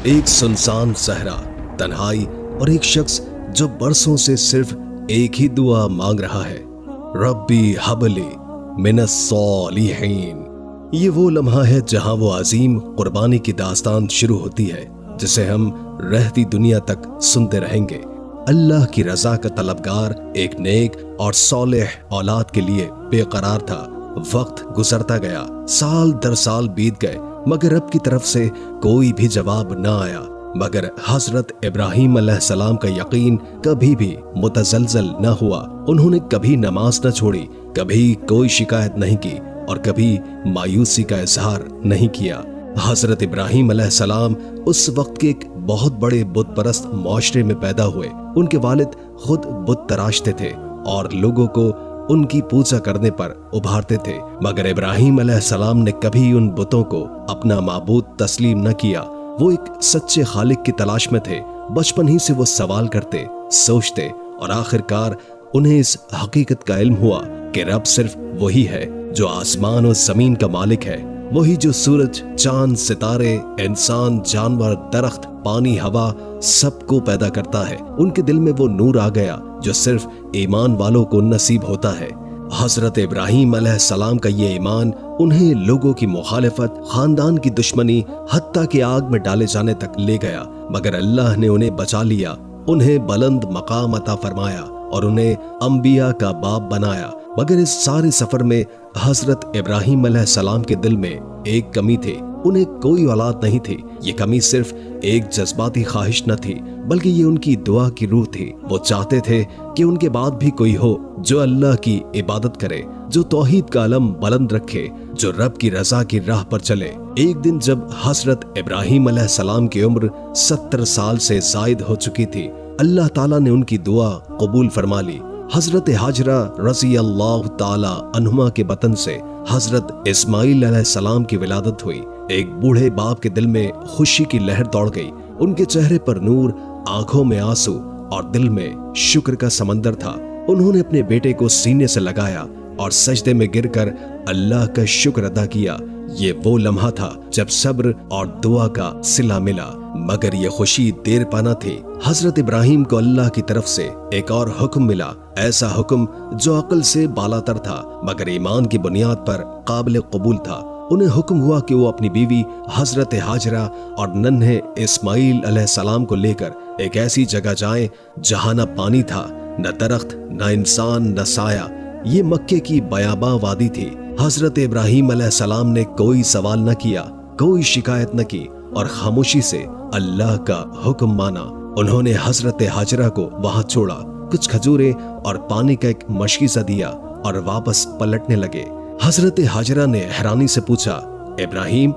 ایک سنسان صحرا، تنہائی اور ایک شخص جو برسوں سے صرف ایک ہی دعا مانگ رہا ہے، ربی حبلی من الصالحین۔ یہ وہ لمحہ ہے جہاں وہ عظیم قربانی کی داستان شروع ہوتی ہے جسے ہم رہتی دنیا تک سنتے رہیں گے۔ اللہ کی رضا کا طلبگار ایک نیک اور صالح اولاد کے لیے بے قرار تھا۔ وقت گزرتا گیا، سال در سال بیت گئے، مگر رب کی طرف سے کوئی بھی جواب نہ آیا۔ مگر حضرت ابراہیم علیہ السلام کا یقین کبھی بھی متزلزل نہ ہوا۔ انہوں نے کبھی نماز نہ چھوڑی، کبھی کوئی شکایت نہیں کی اور کبھی مایوسی کا اظہار نہیں کیا۔ حضرت ابراہیم علیہ السلام اس وقت کے ایک بہت بڑے بت پرست معاشرے میں پیدا ہوئے۔ ان کے والد خود بت تراشتے تھے اور لوگوں کو ان کی پوجا کرنے پر ابھارتے تھے، مگر ابراہیم علیہ السلام نے کبھی ان بتوں کو اپنا معبود تسلیم نہ کیا۔ وہ ایک سچے خالق کی تلاش میں تھے۔ بچپن ہی سے وہ سوال کرتے، سوچتے اور آخرکار انہیں اس حقیقت کا علم ہوا کہ رب صرف وہی ہے جو آسمان و زمین کا مالک ہے، وہی جو سورج، چاند، ستارے، انسان، جانور، درخت، پانی، ہوا سب کو پیدا کرتا ہے۔ ان کے دل میں وہ نور آ گیا جو صرف ایمان والوں کو نصیب ہوتا ہے۔ حضرت ابراہیم علیہ السلام کا یہ ایمان انہیں لوگوں کی مخالفت، خاندان کی دشمنی، حتیٰ کہ آگ میں ڈالے جانے تک لے گیا، مگر اللہ نے انہیں بچا لیا، انہیں بلند مقام عطا فرمایا اور انہیں انبیاء کا باپ بنایا۔ مگر اس سارے سفر میں حضرت ابراہیم علیہ السلام کے دل میں ایک کمی تھی، انہیں کوئی اولاد نہیں تھی۔ یہ کمی صرف ایک جذباتی خواہش نہ تھی بلکہ یہ ان کی دعا کی روح تھی۔ وہ چاہتے تھے کہ ان کے بعد بھی کوئی ہو جو اللہ کی عبادت کرے، جو توحید کا علم بلند رکھے، جو رب کی رضا کی راہ پر چلے۔ ایک دن جب حضرت ابراہیم علیہ السلام کی عمر 70 سال سے زائد ہو چکی تھی، اللہ تعالیٰ نے ان کی دعا قبول فرما لی۔ حضرت ہاجرہ رضی اللہ تعالی عنہما کے بطن سے حضرت اسماعیل علیہ السلام کی ولادت ہوئی۔ ایک بوڑھے باپ کے دل میں خوشی کی لہر دوڑ گئی، ان کے چہرے پر نور، آنکھوں میں آنسو اور دل میں شکر کا سمندر تھا۔ انہوں نے اپنے بیٹے کو سینے سے لگایا اور سجدے میں گر کر اللہ کا شکر ادا کیا۔ یہ وہ لمحہ تھا جب صبر اور دعا کا صلہ ملا، مگر یہ خوشی دیر پا نہ تھی۔ حضرت ابراہیم کو اللہ کی طرف سے ایک اور حکم ملا، ایسا حکم جو عقل سے بالاتر تھا مگر ایمان کی بنیاد پر قابل قبول تھا۔ انہیں حکم ہوا کہ وہ اپنی بیوی حضرت ہاجرہ اور ننھے اسماعیل علیہ السلام کو لے کر ایک ایسی جگہ جائیں جہاں نہ پانی تھا، نہ درخت، نہ انسان، نہ سایہ۔ یہ مکے کی بیاباں وادی تھی۔ حضرت ابراہیم علیہ السلام نے کوئی سوال نہ کیا، کوئی شکایت نہ کی اور خاموشی سے اللہ کا حکم مانا۔ انہوں نے حضرت ہاجرہ کو وہاں چھوڑا، کچھ کھجوریں اور پانی کا ایک مشکیزہ دیا اور واپس پلٹنے لگے۔ حضرت ہاجرہ نے حیرانی سے پوچھا، ابراہیم،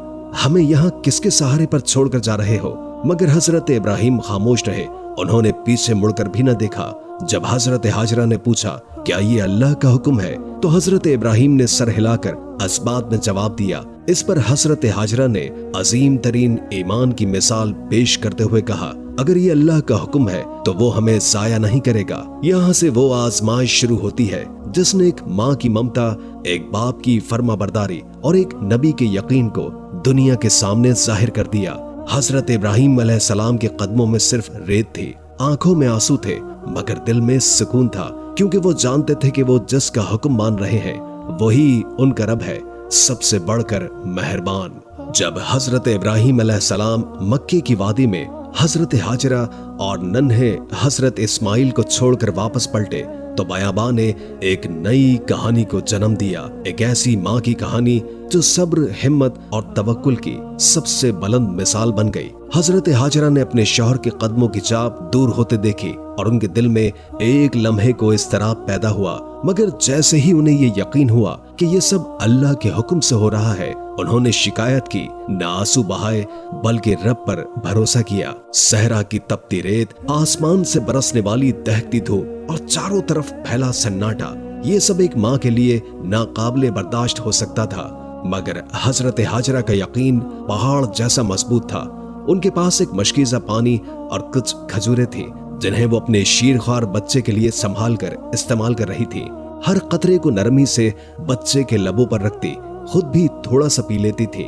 ہمیں یہاں کس کے سہارے پر چھوڑ کر جا رہے ہو؟ مگر حضرت ابراہیم خاموش رہے، انہوں نے پیچھے مڑ کر بھی نہ دیکھا۔ جب حضرت ہاجرہ نے پوچھا، کیا یہ اللہ کا حکم ہے؟ تو حضرت ابراہیم نے سر ہلا کر اس بات میں جواب دیا۔ اس پر حضرت ہاجرہ نے عظیم ترین ایمان کی مثال پیش کرتے ہوئے کہا، اگر یہ اللہ کا حکم ہے تو وہ ہمیں ضائع نہیں کرے گا۔ یہاں سے وہ آزمائش شروع ہوتی ہے جس نے ایک ماں کی ممتا، ایک باپ کی فرما برداری اور ایک نبی کے یقین کو دنیا کے سامنے ظاہر کر دیا۔ حضرت ابراہیم علیہ السلام کے قدموں میں صرف ریت تھی، آنکھوں میں آنسو تھے، مگر دل میں سکون تھا، کیونکہ وہ جانتے تھے کہ وہ جس کا حکم مان رہے ہیں وہی ان کا رب ہے، سب سے بڑھ کر مہربان۔ جب حضرت ابراہیم علیہ السلام مکے کی وادی میں حضرت ہاجرہ اور ننھے حضرت اسماعیل کو چھوڑ کر واپس پلٹے تو بیاباں نے ایک نئی کہانی کو جنم دیا، ایک ایسی ماں کی کہانی جو صبر، ہمت اور توکل کی سب سے بلند مثال بن گئی۔ حضرت ہاجرہ نے اپنے شوہر کے قدموں کی چاپ دور ہوتے دیکھی اور ان کے دل میں ایک لمحے کو اضطراب پیدا ہوا، مگر جیسے ہی انہیں یہ یقین ہوا کہ یہ سب اللہ کے حکم سے ہو رہا ہے، انہوں نے شکایت کی، نہ آنسو بہائے بلکہ رب پر بھروسہ کیا۔ صحرا کی تپتی ریت، آسمان سے برسنے والی دہکتی دھوپ اور چاروں طرف پھیلا سناٹا، یہ سب ایک ماں کے لیے ناقابل برداشت ہو سکتا تھا، مگر حضرت ہاجرہ کا یقین پہاڑ جیسا مضبوط تھا۔ ان کے پاس ایک مشکیزہ پانی اور کچھ کھجوریں تھیں جنہیں وہ اپنے شیرخوار بچے کے لیے سنبھال کر استعمال کر رہی تھی۔ ہر قطرے کو نرمی سے بچے کے لبوں پر رکھتی، خود بھی تھوڑا سا پی لیتی تھی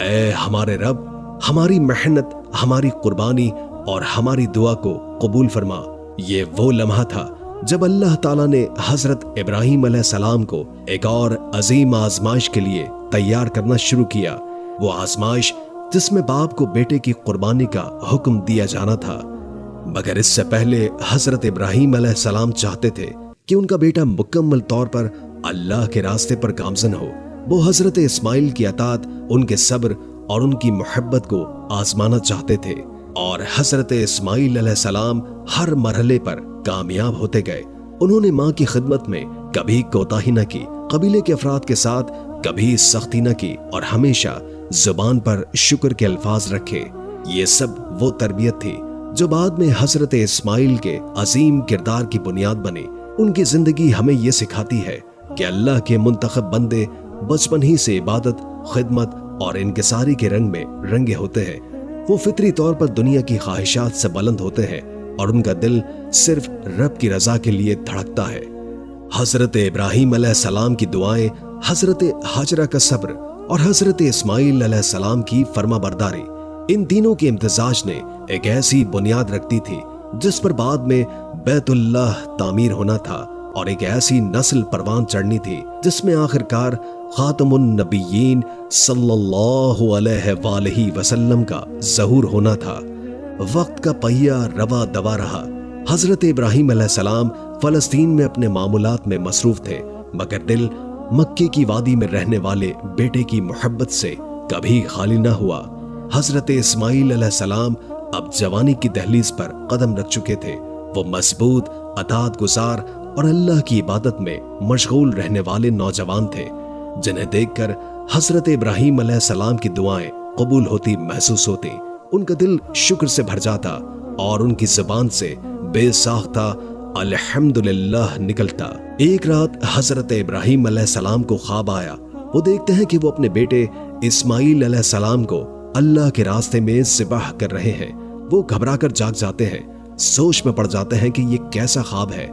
اے ہمارے رب، ہماری محنت، ہماری قربانی اور ہماری دعا کو قبول فرما۔ یہ وہ لمحہ تھا جب اللہ تعالیٰ نے حضرت ابراہیم علیہ السلام کو ایک اور عظیم آزمائش کے لیے تیار کرنا شروع کیا۔ وہ آزمائش جس میں باپ کو بیٹے کی قربانی کا حکم دیا جانا تھا، مگر اس سے پہلے حضرت ابراہیم علیہ السلام چاہتے تھے کہ ان کا بیٹا مکمل طور پر اللہ کے راستے پر گامزن ہو۔ وہ حضرت اسماعیل کی اطاعت، ان کے صبر اور ان کی محبت کو آزمانا چاہتے تھے، اور حضرت اسماعیل علیہ السلام ہر مرحلے پر کامیاب ہوتے گئے۔ انہوں نے ماں کی خدمت میں کبھی کوتاہی نہ کی، قبیلے کے افراد کے ساتھ کبھی سختی نہ کی، اور ہمیشہ زبان پر شکر کے الفاظ رکھے۔ یہ سب وہ تربیت تھی جو بعد میں حضرت اسماعیل کے عظیم کردار کی بنیاد بنی۔ ان کی زندگی ہمیں یہ سکھاتی ہے کہ اللہ کے منتخب بندے بچپن ہی سے عبادت، خدمت اور انکساری کے رنگ میں رنگے ہوتے ہیں۔ وہ فطری طور پر دنیا کی خواہشات سے بلند ہوتے ہیں اور ان کا دل صرف رب کی رضا کے لیے دھڑکتا ہے۔ حضرت ابراہیم علیہ السلام کی دعائیں، حضرت ہاجرہ کا صبر اور حضرت اسماعیل علیہ السلام کی فرما برداری، ان تینوں کے امتزاج نے ایک ایسی بنیاد رکھ دی تھی جس پر بعد میں بیت اللہ تعمیر ہونا تھا، اور ایک ایسی نسل پروان چڑھنی تھی جس میں آخر کار خاتم النبیین صلی اللہ علیہ وآلہ وسلم کا ظہور ہونا تھا۔ وقت کا پہیہ روا دوا رہا۔ حضرت ابراہیم علیہ السلام فلسطین میں اپنے معمولات میں مصروف تھے، مگر دل مکے کی وادی میں رہنے والے بیٹے کی محبت سے کبھی خالی نہ ہوا۔ حضرت اسماعیل علیہ السلام اب جوانی کی دہلیز پر قدم رکھ چکے تھے۔ وہ مضبوط، اطاعت گزار اور اللہ کی عبادت میں مشغول رہنے والے نوجوان تھے، جنہیں دیکھ کر حضرت ابراہیم علیہ السلام کی دعائیں قبول ہوتی محسوس ہوتی۔ ان کا دل شکر سے بھر جاتا اور ان کی زبان سے بے ساختہ الحمدللہ نکلتا۔ ایک رات حضرت ابراہیم علیہ السلام کو خواب آیا۔ وہ دیکھتے ہیں کہ وہ اپنے بیٹے اسماعیل علیہ السلام کو اللہ کے راستے میں ذبح کر رہے ہیں۔ وہ گھبرا کر جاگ جاتے ہیں، سوچ میں پڑ جاتے ہیں کہ یہ کیسا خواب ہے،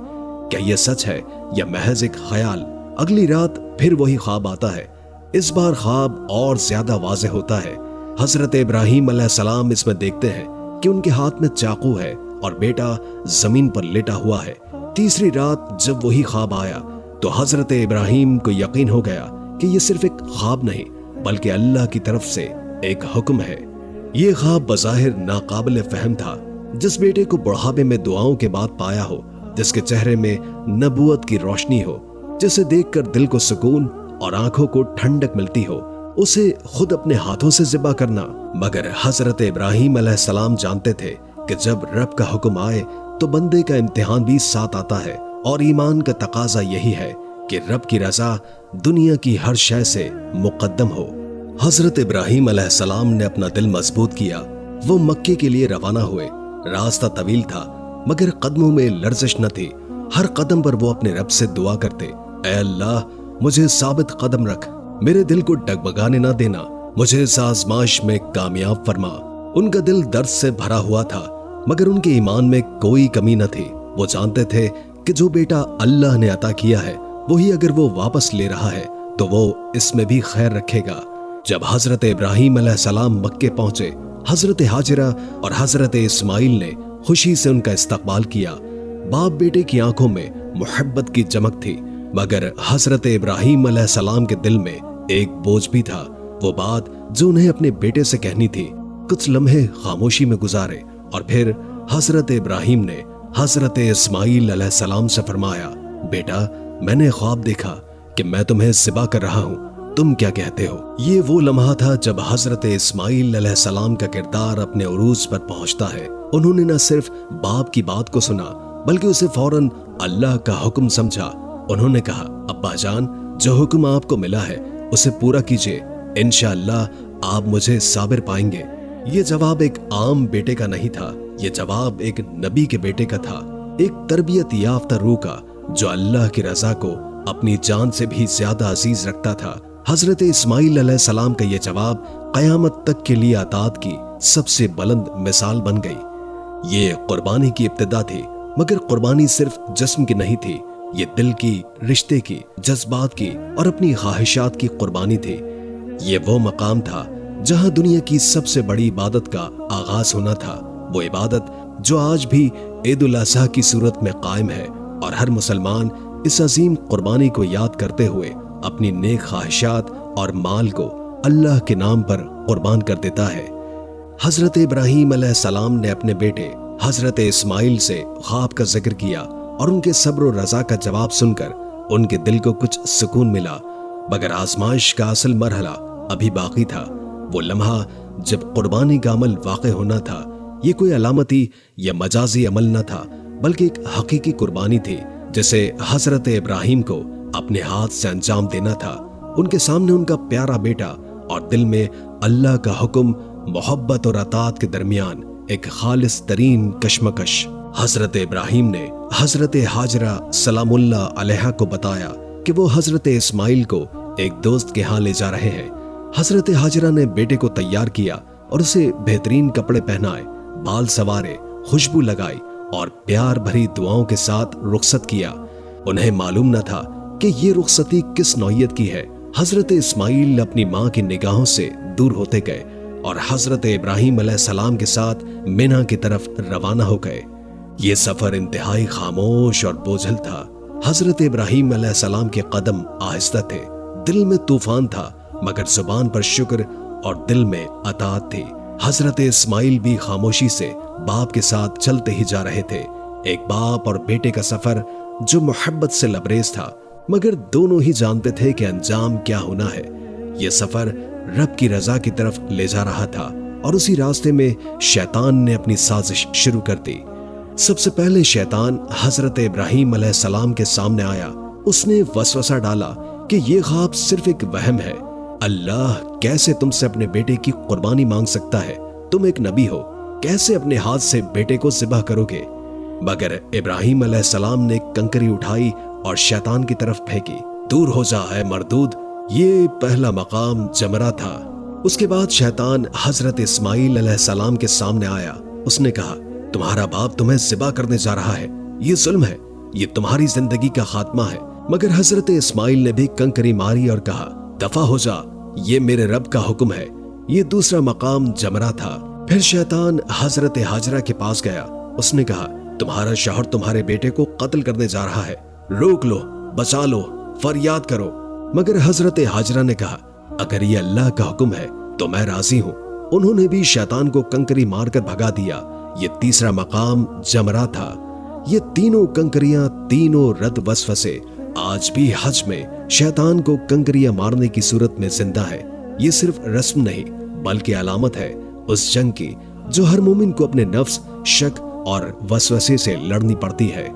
کیا یہ سچ ہے یا محض ایک خیال؟ اگلی رات پھر وہی خواب آتا ہے۔ اس بار خواب اور زیادہ واضح ہوتا ہے۔ حضرت ابراہیم علیہ السلام اس میں دیکھتے ہیں کہ ان کے ہاتھ میں چاقو ہے اور بیٹا زمین پر لیٹا ہوا ہے۔ تیسری رات جب وہی خواب آیا تو حضرت ابراہیم کو یقین ہو گیا کہ یہ صرف ایک خواب نہیں بلکہ اللہ کی طرف سے ایک حکم ہے۔ یہ خواب بظاہر ناقابل فہم تھا۔ جس بیٹے کو بڑھاپے میں دعاؤں کے بعد پایا ہو، جس کے چہرے میں نبوت کی روشنی ہو، جسے دیکھ کر دل کو سکون اور آنکھوں کو ٹھنڈک ملتی ہو، اسے خود اپنے ہاتھوں سے ذبح کرنا۔ مگر حضرت ابراہیم علیہ السلام جانتے تھے کہ جب رب کا حکم آئے تو بندے کا امتحان بھی ساتھ آتا ہے، اور ایمان کا تقاضا یہی ہے کہ رب کی رضا دنیا کی ہر شے سے مقدم ہو۔ حضرت ابراہیم علیہ السلام نے اپنا دل مضبوط کیا۔ وہ مکے کے لیے روانہ ہوئے۔ راستہ طویل تھا مگر قدموں میں لرزش نہ تھی۔ ہر قدم پر وہ اپنے رب سے دعا کرتے، اے اللہ مجھے ثابت قدم رکھ، میرے دل کو ڈگمگانے نہ دینا، مجھے اس آزمائش میں کامیاب فرما۔ ان کا دل درد سے بھرا ہوا تھا مگر ان کے ایمان میں کوئی کمی نہ تھی۔ وہ جانتے تھے کہ جو بیٹا اللہ نے عطا کیا ہے وہی اگر وہ واپس لے رہا ہے تو وہ اس میں بھی خیر رکھے گا۔ جب حضرت ابراہیم علیہ السلام مکے پہنچے، حضرت ہاجرہ اور حضرت اسماعیل نے خوشی سے ان کا استقبال کیا۔ باپ بیٹے کی آنکھوں میں محبت کی چمک تھی، مگر حضرت ابراہیم علیہ السلام کے دل میں ایک بوجھ بھی تھا۔ وہ بات جو انہیں اپنے بیٹے سے کہنی تھی۔ کچھ لمحے خاموشی میں گزارے اور پھر حضرت ابراہیم نے حضرت اسماعیل علیہ السلام سے فرمایا، بیٹا میں نے خواب دیکھا کہ میں تمہیں ذبح کر رہا ہوں، تم کیا کہتے ہو؟ یہ وہ لمحہ تھا جب حضرت اسماعیل علیہ السلام کا کردار اپنے عروج پر پہنچتا ہے۔ انہوں نے نہ صرف باپ کی بات کو سنا بلکہ اسے فوراً اللہ کا حکم سمجھا۔ انہوں نے کہا، ابا جان جو حکم آپ کو ملا ہے اسے پورا کیجیے، انشاءاللہ آپ مجھے صابر پائیں گے۔ یہ جواب ایک عام بیٹے کا نہیں تھا، یہ جواب ایک نبی کے بیٹے کا تھا، ایک تربیت یافتہ روح کا جو اللہ کی رضا کو اپنی جان سے بھی زیادہ عزیز رکھتا تھا۔ حضرت اسماعیل علیہ السلام کا یہ جواب قیامت تک کے لیے اطاعت کی سب سے بلند مثال بن گئی۔ یہ قربانی کی ابتدا تھی، مگر قربانی صرف جسم کی نہیں تھی، یہ دل کی، رشتے کی، جذبات کی اور اپنی خواہشات کی قربانی تھی۔ یہ وہ مقام تھا جہاں دنیا کی سب سے بڑی عبادت کا آغاز ہونا تھا، وہ عبادت جو آج بھی عید الاضحیٰ کی صورت میں قائم ہے، اور ہر مسلمان اس عظیم قربانی کو یاد کرتے ہوئے اپنی نیک خواہشات اور مال کو اللہ کے نام پر قربان کر دیتا ہے۔ حضرت ابراہیم علیہ السلام نے اپنے بیٹے حضرت اسماعیل سے خواب کا ذکر کیا، اور ان کے صبر و رضا کا جواب سن کر ان کے دل کو کچھ سکون ملا، مگر آزمائش کا اصل مرحلہ ابھی باقی تھا۔ وہ لمحہ جب قربانی کا عمل واقع ہونا تھا، یہ کوئی علامتی یا مجازی عمل نہ تھا، بلکہ ایک حقیقی قربانی تھی جسے حضرت ابراہیم کو اپنے ہاتھ سے انجام دینا تھا۔ ان کے سامنے ان کا پیارا بیٹا، اور دل میں اللہ کا حکم، محبت اور اطاعت کے درمیان ایک خالص ترین کشمکش۔ حضرت ابراہیم نے حضرت ہاجرہ سلام اللہ علیہا کو بتایا کہ وہ حضرت اسماعیل کو ایک دوست کے ہاں لے جا رہے ہیں۔ حضرت ہاجرہ نے بیٹے کو تیار کیا اور اسے بہترین کپڑے پہنائے، بال سوارے، خوشبو لگائی اور پیار بھری دعاؤں کے ساتھ رخصت کیا۔ انہیں معلوم نہ تھا کہ یہ رخصتی کس نوعیت کی ہے۔ حضرت اسماعیل اپنی ماں کی نگاہوں سے دور ہوتے گئے اور حضرت ابراہیم علیہ السلام کے ساتھ مینا کی طرف روانہ ہو گئے۔ یہ سفر انتہائی خاموش اور بوجھل تھا۔ حضرت ابراہیم علیہ السلام کے قدم آہستہ تھے، دل میں طوفان تھا، مگر زبان پر شکر اور دل میں اطاعت تھی۔ حضرت اسماعیل بھی خاموشی سے باپ کے ساتھ چلتے ہی جا رہے تھے، ایک باپ اور بیٹے کا سفر جو محبت سے لبریز تھا، مگر دونوں ہی جانتے تھے کہ انجام کیا ہونا ہے۔ یہ سفر رب کی رضا کی طرف لے جا رہا تھا، اور اسی راستے میں شیطان نے اپنی سازش شروع کر دی۔ سب سے پہلے شیطان حضرت ابراہیم علیہ السلام کے سامنے آیا۔ اس نے وسوسہ ڈالا کہ یہ خواب صرف ایک وہم ہے۔ اللہ کیسے تم سے اپنے بیٹے کی قربانی مانگ سکتا ہے؟ تم ایک نبی ہو، کیسے اپنے ہاتھ سے بیٹے کو ذبح کرو گے؟ مگر ابراہیم علیہ السلام نے کنکری اٹھائی اور شیطان کی طرف پھینکی۔ دور ہو جا ہے مردود، یہ پہلا مقام جمرہ تھا۔ اس کے بعد شیطان حضرت اسماعیل علیہ السلام کے سامنے آیا۔ اس نے کہا، تمہارا باپ تمہیں ذبح کرنے جا رہا ہے، یہ ظلم ہے، یہ تمہاری زندگی کا خاتمہ ہے۔ مگر حضرت اسماعیل نے بھی کنکری ماری اور کہا، دفع ہو جا، یہ میرے رب کا حکم ہے۔ یہ دوسرا مقام جمرہ تھا۔ پھر شیطان حضرت ہاجرہ کے پاس گیا۔ اس نے کہا، تمہارا شوہر تمہارے بیٹے کو قتل کرنے جا رہا ہے، روک لو، بچا لو، فریاد کرو۔ مگر حضرت ہاجرہ نے کہا، اگر یہ اللہ کا حکم ہے تو میں راضی ہوں۔ انہوں نے بھی شیطان کو کنکری مار کر بھگا دیا۔ یہ تیسرا مقام جمرہ تھا۔ یہ تینوں کنکریاں، تینوں رد وسوسے آج بھی حج میں شیطان کو کنکریاں مارنے کی صورت میں زندہ ہے۔ یہ صرف رسم نہیں بلکہ علامت ہے اس جنگ کی جو ہر مومن کو اپنے نفس، شک اور وسوسے سے لڑنی پڑتی ہے۔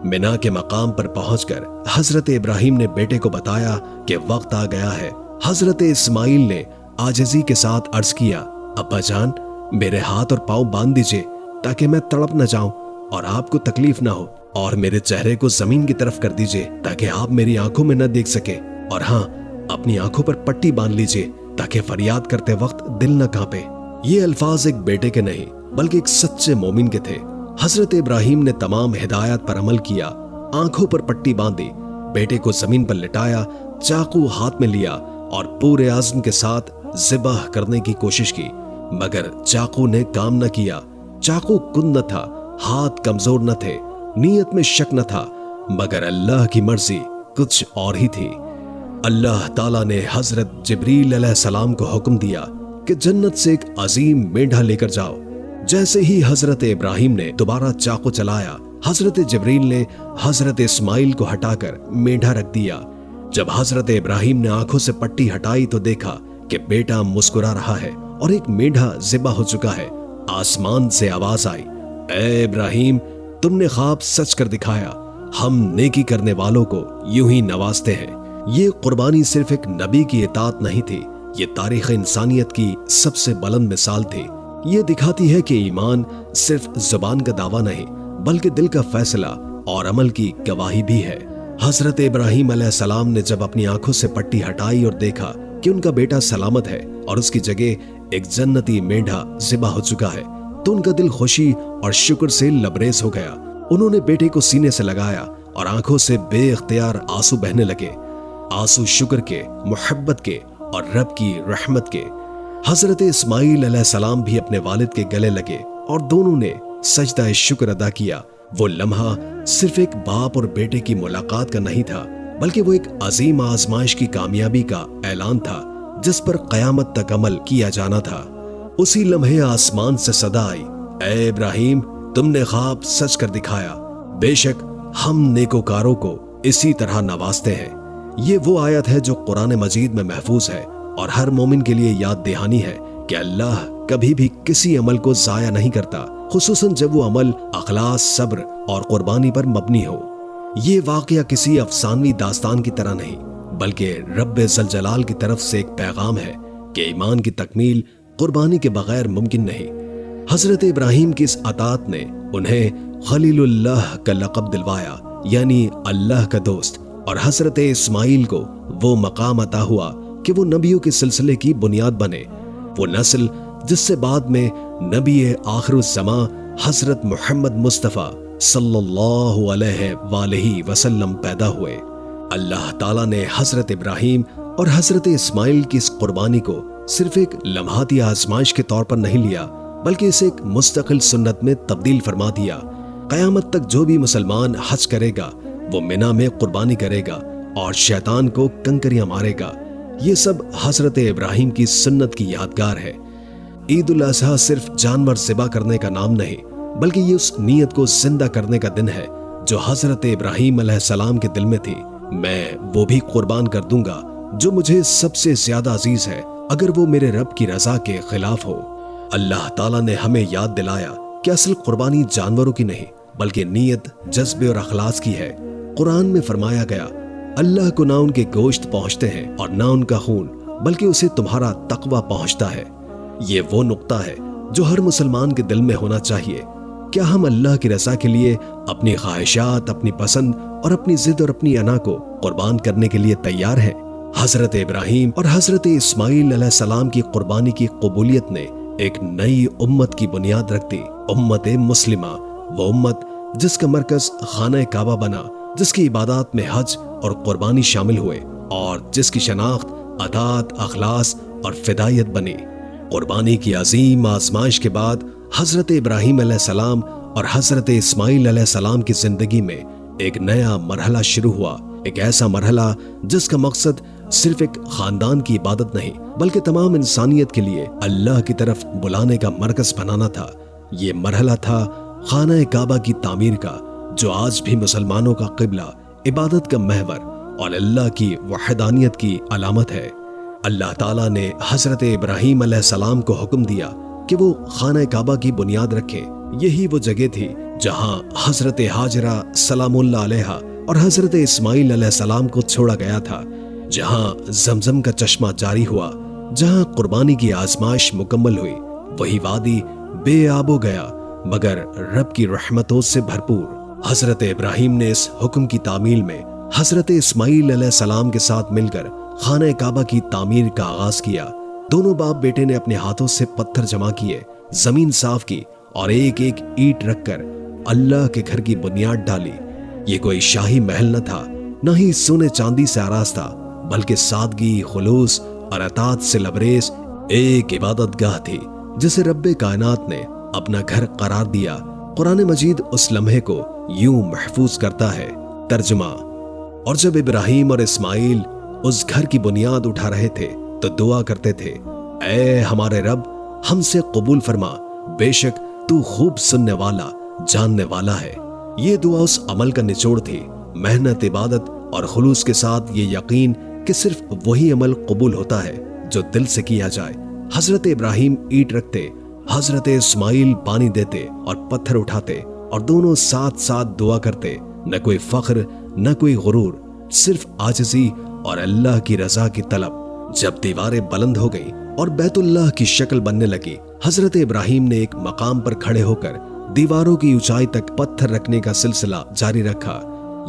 مینا کے مقام پر پہنچ کر حضرت ابراہیم نے بیٹے کو بتایا کہ وقت آ گیا ہے۔ حضرت اسماعیل نے عاجزی کے ساتھ عرض کیا، ابا جان، میرے ہاتھ اور پاؤں باندھ دیجئے تاکہ میں تڑپ نہ جاؤں اور آپ کو تکلیف نہ ہو، اور میرے چہرے کو زمین کی طرف کر دیجئے تاکہ آپ میری آنکھوں میں نہ دیکھ سکے، اور ہاں، اپنی آنکھوں پر پٹی باندھ لیجئے تاکہ فریاد کرتے وقت دل نہ کانپے۔ یہ الفاظ ایک بیٹے کے نہیں بلکہ ایک سچے مومن کے تھے۔ حضرت ابراہیم نے تمام ہدایات پر عمل کیا، آنکھوں پر پٹی باندھی، بیٹے کو زمین پر لٹایا، چاقو ہاتھ میں لیا اور پورے عزم کے ساتھ ذبح کرنے کی کوشش کی، مگر چاقو نے کام نہ کیا۔ چاقو کند نہ تھا، ہاتھ کمزور نہ تھے، نیت میں شک نہ تھا، مگر اللہ کی مرضی کچھ اور ہی تھی۔ اللہ تعالیٰ نے حضرت جبریل علیہ السلام کو حکم دیا کہ جنت سے ایک عظیم مینڈھا لے کر جاؤ۔ جیسے ہی حضرت ابراہیم نے دوبارہ چاقو چلایا، حضرت جبریل نے حضرت اسماعیل کو ہٹا کر مینڈھا رکھ دیا۔ جب حضرت ابراہیم نے آنکھوں سے پٹی ہٹائی تو دیکھا کہ بیٹا مسکرا رہا ہے اور ایک مینڈھا ذبح ہو چکا ہے۔ آسمان سے آواز آئی، اے ابراہیم، تم نے خواب سچ کر دکھایا، ہم نیکی کرنے والوں کو یوں ہی نوازتے ہیں۔ یہ قربانی صرف ایک نبی کی اطاعت نہیں تھی، یہ تاریخ انسانیت کی سب سے بلند مثال تھی۔ یہ دکھاتی ہے کہ ایمان صرف زبان کا دعویٰ نہیں بلکہ دل کا فیصلہ اور عمل کی گواہی بھی ہے۔ حضرت ابراہیم علیہ السلام نے جب اپنی آنکھوں سے پٹی ہٹائی اور دیکھا کہ ان کا بیٹا سلامت ہے اور اس کی جگہ ایک جنتی مینڈھا ذبح ہو چکا ہے تو ان کا دل خوشی اور شکر سے لبریز ہو گیا۔ انہوں نے بیٹے کو سینے سے لگایا اور آنکھوں سے بے اختیار آنسو بہنے لگے، آنسو شکر کے، محبت کے اور رب کی رحمت کے۔ حضرت اسماعیل علیہ السلام بھی اپنے والد کے گلے لگے اور دونوں نے سجدہ شکر ادا کیا۔ وہ لمحہ صرف ایک باپ اور بیٹے کی ملاقات کا نہیں تھا، بلکہ وہ ایک عظیم آزمائش کی کامیابی کا اعلان تھا جس پر قیامت تک عمل کیا جانا تھا۔ اسی لمحے آسمان سے صدا آئی، اے ابراہیم، تم نے خواب سچ کر دکھایا، بے شک ہم نیکوکاروں کو اسی طرح نوازتے ہیں۔ یہ وہ آیت ہے جو قرآن مجید میں محفوظ ہے اور ہر مومن کے لیے یاد دہانی ہے کہ اللہ کبھی بھی کسی عمل کو ضائع نہیں کرتا، خصوصاً جب وہ عمل اخلاص، صبر اور قربانی پر مبنی ہو۔ یہ واقعہ کسی افسانوی داستان کی طرح نہیں، بلکہ رب ذوالجلال کی طرف سے ایک پیغام ہے کہ ایمان کی تکمیل قربانی کے بغیر ممکن نہیں۔ حضرت ابراہیم کی اس اطاعت نے انہیں خلیل اللہ کا لقب دلوایا، یعنی اللہ کا دوست، اور حضرت اسماعیل کو وہ مقام عطا ہوا کہ وہ نبیوں کے سلسلے کی بنیاد بنے، وہ نسل جس سے بعد میں نبی آخر الزماں حضرت محمد مصطفیٰ صلی اللہ علیہ وآلہ وسلم پیدا ہوئے۔ اللہ تعالیٰ نے حضرت ابراہیم اور حضرت اسماعیل کی اس قربانی کو صرف ایک لمحاتی آزمائش کے طور پر نہیں لیا، بلکہ اسے ایک مستقل سنت میں تبدیل فرما دیا۔ قیامت تک جو بھی مسلمان حج کرے گا وہ مینا میں قربانی کرے گا اور شیطان کو کنکریاں مارے گا۔ یہ سب حضرت ابراہیم کی سنت کی یادگار ہے۔ عید الاضحیٰ صرف جانور ذبح کرنے کا نام نہیں، بلکہ یہ اس نیت کو زندہ کرنے کا دن ہے جو حضرت ابراہیم علیہ السلام کے دل میں تھی، میں وہ بھی قربان کر دوں گا جو مجھے سب سے زیادہ عزیز ہے، اگر وہ میرے رب کی رضا کے خلاف ہو۔ اللہ تعالیٰ نے ہمیں یاد دلایا کہ اصل قربانی جانوروں کی نہیں بلکہ نیت، جذبے اور اخلاص کی ہے۔ قرآن میں فرمایا گیا، اللہ کو نہ ان کے گوشت پہنچتے ہیں اور نہ ان کا خون، بلکہ اسے تمہارا تقوی پہنچتا ہے۔ یہ وہ نقطہ ہے جو ہر مسلمان کے دل میں ہونا چاہیے۔ کیا ہم اللہ کی رضا کے لیے اپنی خواہشات، اپنی پسند اور اپنی ضد اور اپنی انا کو قربان کرنے کے لیے تیار ہیں؟ حضرت ابراہیم اور حضرت اسماعیل علیہ السلام کی قربانی کی قبولیت نے ایک نئی امت کی بنیاد رکھ دی، امت مسلمہ، وہ امت جس کا مرکز خانہ کعبہ بنا، جس کی عبادات میں حج اور قربانی شامل ہوئے اور جس کی شناخت اطاعت، اخلاص اور فدائیت بنی۔ قربانی کی عظیم آزمائش کے بعد حضرت ابراہیم علیہ السلام اور حضرت اسماعیل علیہ السلام کی زندگی میں ایک نیا مرحلہ شروع ہوا، ایک ایسا مرحلہ جس کا مقصد صرف ایک خاندان کی عبادت نہیں بلکہ تمام انسانیت کے لیے اللہ کی طرف بلانے کا مرکز بنانا تھا۔ یہ مرحلہ تھا خانہ کعبہ کی تعمیر کا، جو آج بھی مسلمانوں کا قبلہ، عبادت کا محور اور اللہ کی وحدانیت کی علامت ہے۔ اللہ تعالیٰ نے حضرت ابراہیم علیہ السلام کو حکم دیا کہ وہ خانہ کعبہ کی بنیاد رکھے۔ یہی وہ جگہ تھی جہاں حضرت ہاجرہ سلام اللہ علیہا اور حضرت اسماعیل علیہ السلام کو چھوڑا گیا تھا، جہاں زمزم کا چشمہ جاری ہوا، جہاں قربانی کی آزمائش مکمل ہوئی۔ وہی وادی بے آب ہو گیا مگر رب کی رحمتوں سے بھرپور۔ حضرت ابراہیم نے اس حکم کی تعمیل میں حضرت اسماعیل علیہ السلام کے ساتھ مل کر خانہ کعبہ کی تعمیر کا آغاز کیا۔ دونوں باپ بیٹے نے اپنے ہاتھوں سے پتھر جمع کیے، زمین صاف کی اور ایک ایک اینٹ رکھ کر اللہ کے گھر کی بنیاد ڈالی۔ یہ کوئی شاہی محل نہ تھا، نہ ہی سونے چاندی سے آراز تھا، بلکہ سادگی، خلوص اور اطاعت سے لبریز ایک عبادت گاہ تھی جسے رب کائنات نے اپنا گھر قرار دیا۔ قرآن مجید اس لمحے کو یوں محفوظ کرتا ہے، ترجمہ: اور جب ابراہیم اور اسماعیل اس گھر کی بنیاد اٹھا رہے تھے تو دعا کرتے تھے، اے ہمارے رب، ہم سے قبول فرما، بے شک تو خوب سننے والا، جاننے والا ہے۔ یہ دعا اس عمل کا نچوڑ تھی، محنت، عبادت اور خلوص کے ساتھ یہ یقین کہ صرف وہی عمل قبول ہوتا ہے جو دل سے کیا جائے۔ حضرت ابراہیم اینٹ رکھتے، حضرت اسماعیل پانی دیتے اور پتھر اٹھاتے، اور دونوں ساتھ ساتھ دعا کرتے، نہ کوئی فخر، نہ کوئی غرور، صرف عاجزی اور اللہ کی رضا کی طلب۔ جب دیواریں بلند ہو گئیں اور بیت اللہ کی شکل بننے لگی، حضرت ابراہیم نے ایک مقام پر کھڑے ہو کر دیواروں کی اونچائی تک پتھر رکھنے کا سلسلہ جاری رکھا۔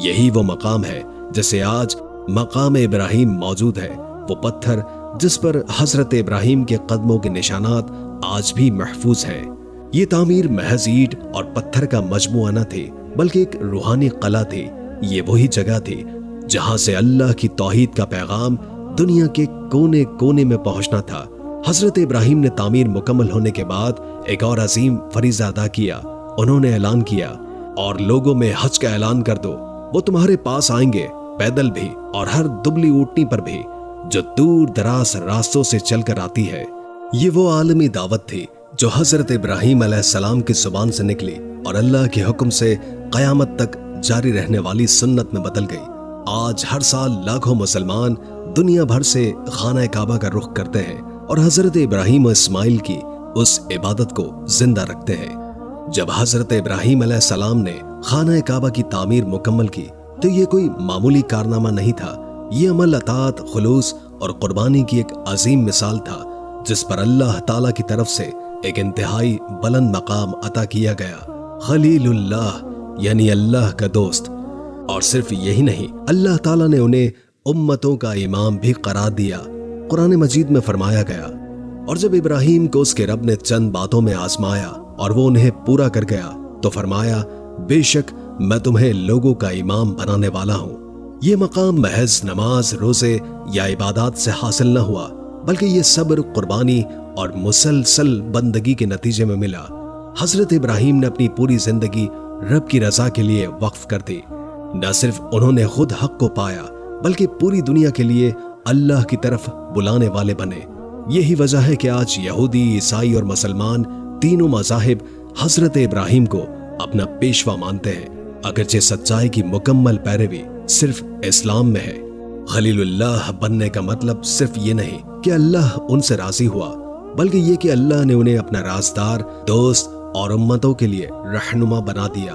یہی وہ مقام ہے جسے آج مقام ابراہیم موجود ہے، وہ پتھر جس پر حضرت ابراہیم کے قدموں کے نشانات آج بھی محفوظ ہیں۔ یہ تعمیر محض اینٹ اور پتھر کا مجموعہ نہ تھی بلکہ ایک روحانی قلعہ تھی۔ یہ وہی جگہ تھی جہاں سے اللہ کی توحید کا پیغام دنیا کے کونے کونے میں پہنچنا تھا۔ حضرت ابراہیم نے تعمیر مکمل ہونے کے بعد ایک اور عظیم فریضہ ادا کیا۔ انہوں نے اعلان کیا، اور لوگوں میں حج کا اعلان کر دو، وہ تمہارے پاس آئیں گے، پیدل بھی اور ہر دبلی اونٹنی پر بھی جو دور دراز راستوں سے چل کر آتی ہے۔ یہ وہ عالمی دعوت تھی جو حضرت ابراہیم علیہ السلام کی زبان سے نکلی اور اللہ کے حکم سے قیامت تک جاری رہنے والی سنت میں بدل گئی۔ آج ہر سال لاکھوں مسلمان دنیا بھر سے خانہ کعبہ کا رخ کرتے ہیں اور حضرت ابراہیم و اسماعیل کی اس عبادت کو زندہ رکھتے ہیں۔ جب حضرت ابراہیم علیہ السلام نے خانہ کعبہ کی تعمیر مکمل کی تو یہ کوئی معمولی کارنامہ نہیں تھا، یہ عمل، اطاعت، خلوص اور قربانی کی ایک عظیم مثال تھا جس پر اللہ تعالیٰ کی طرف سے ایک انتہائی بلند مقام عطا کیا گیا، خلیل اللہ یعنی اللہ کا دوست۔ اور صرف یہی نہیں، اللہ تعالیٰ نے انہیں امتوں کا امام بھی قرار دیا۔ قرآن مجید میں فرمایا گیا، اور جب ابراہیم کو اس کے رب نے چند باتوں میں آزمایا اور وہ انہیں پورا کر گیا تو فرمایا، بے شک میں تمہیں لوگوں کا امام بنانے والا ہوں۔ یہ مقام محض نماز، روزے یا عبادات سے حاصل نہ ہوا، بلکہ یہ صبر، قربانی اور مسلسل بندگی کے نتیجے میں ملا۔ حضرت ابراہیم نے اپنی پوری زندگی رب کی رضا کے لیے وقف کر دی۔ نہ صرف انہوں نے خود حق کو پایا بلکہ پوری دنیا کے لیے اللہ کی طرف بلانے والے بنے۔ یہی وجہ ہے کہ آج یہودی، عیسائی اور مسلمان تینوں مذاہب حضرت ابراہیم کو اپنا پیشوا مانتے ہیں، اگرچہ سچائی کی مکمل پیروی صرف اسلام میں ہے۔ خلیل اللہ بننے کا مطلب صرف یہ نہیں کہ اللہ ان سے راضی ہوا، بلکہ یہ کہ اللہ نے انہیں اپنا رازدار، دوست اور امتوں کے لیے رہنما بنا دیا۔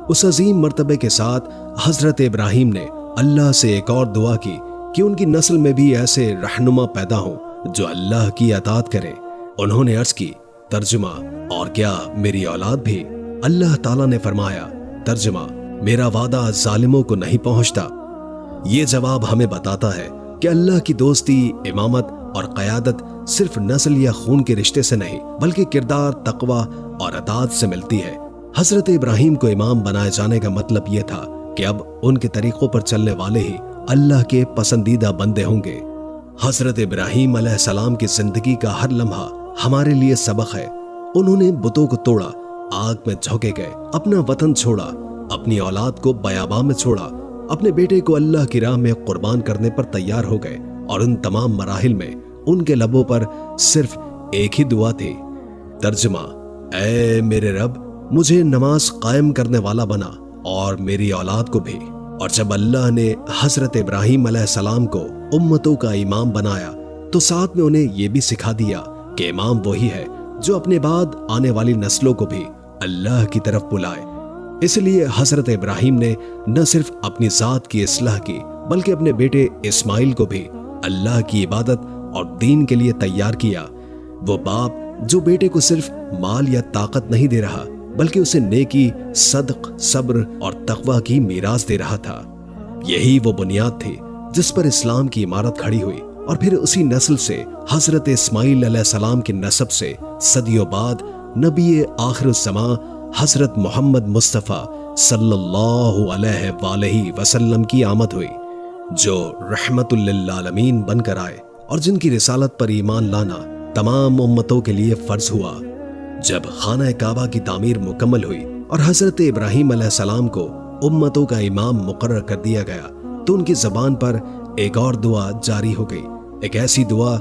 اس عظیم مرتبے کے ساتھ حضرت ابراہیم نے اللہ سے ایک اور دعا کی کہ ان کی نسل میں بھی ایسے رہنما پیدا ہوں جو اللہ کی اطاعت کریں۔ انہوں نے عرض کی، ترجمہ، اور کیا میری اولاد بھی؟ اللہ تعالیٰ نے فرمایا، ترجمہ، میرا وعدہ ظالموں کو نہیں پہنچتا۔ یہ جواب ہمیں بتاتا ہے کہ اللہ کی دوستی، امامت اور قیادت صرف نسل یا خون کے رشتے سے نہیں بلکہ کردار، تقوی اور اطاعت سے ملتی ہے۔ حضرت ابراہیم کو امام بنائے جانے کا مطلب یہ تھا کہ اب ان کے طریقوں پر چلنے والے ہی اللہ کے پسندیدہ بندے ہوں گے۔ حضرت ابراہیم علیہ السلام کی زندگی کا ہر لمحہ ہمارے لیے سبق ہے۔ انہوں نے بتوں کو توڑا، آگ میں جھونکے گئے، اپنا وطن چھوڑا، اپنی اولاد کو بیاباں میں چھوڑا، اپنے بیٹے کو اللہ کی راہ میں قربان کرنے پر تیار ہو گئے، اور ان تمام مراحل میں ان کے لبوں پر صرف ایک ہی دعا تھی، ترجمہ، اے میرے رب، مجھے نماز قائم کرنے والا بنا اور میری اولاد کو بھی۔ اور جب اللہ نے حضرت ابراہیم علیہ السلام کو امتوں کا امام بنایا تو ساتھ میں انہیں یہ بھی سکھا دیا کہ امام وہی ہے جو اپنے بعد آنے والی نسلوں کو بھی اللہ کی طرف بلائے۔ اس لیے حضرت ابراہیم نے نہ صرف اپنی ذات کی اصلاح کی بلکہ اپنے بیٹے اسماعیل کو بھی اللہ کی عبادت اور دین کے لیے تیار کیا۔ وہ باپ جو بیٹے کو صرف مال یا طاقت نہیں دے رہا بلکہ اسے نیکی، صدق، صبر اور تقوی کی میراث دے رہا تھا۔ یہی وہ بنیاد تھی جس پر اسلام کی عمارت کھڑی ہوئی، اور پھر اسی نسل سے حضرت اسماعیل علیہ السلام کے نسب سے صدیوں بعد نبی آخر الزماں حضرت محمد مصطفیٰ صلی اللہ علیہ وآلہ وسلم کی آمد ہوئی، جو رحمت للعالمین بن کر آئے اور جن کی رسالت پر ایمان لانا تمام امتوں کے لیے فرض ہوا۔ جب خانہ کعبہ کی تعمیر مکمل ہوئی اور حضرت ابراہیم علیہ السلام کو امتوں کا امام مقرر کر دیا گیا تو ان کی زبان پر ایک اور دعا جاری ہو گئی، ایک ایسی دعا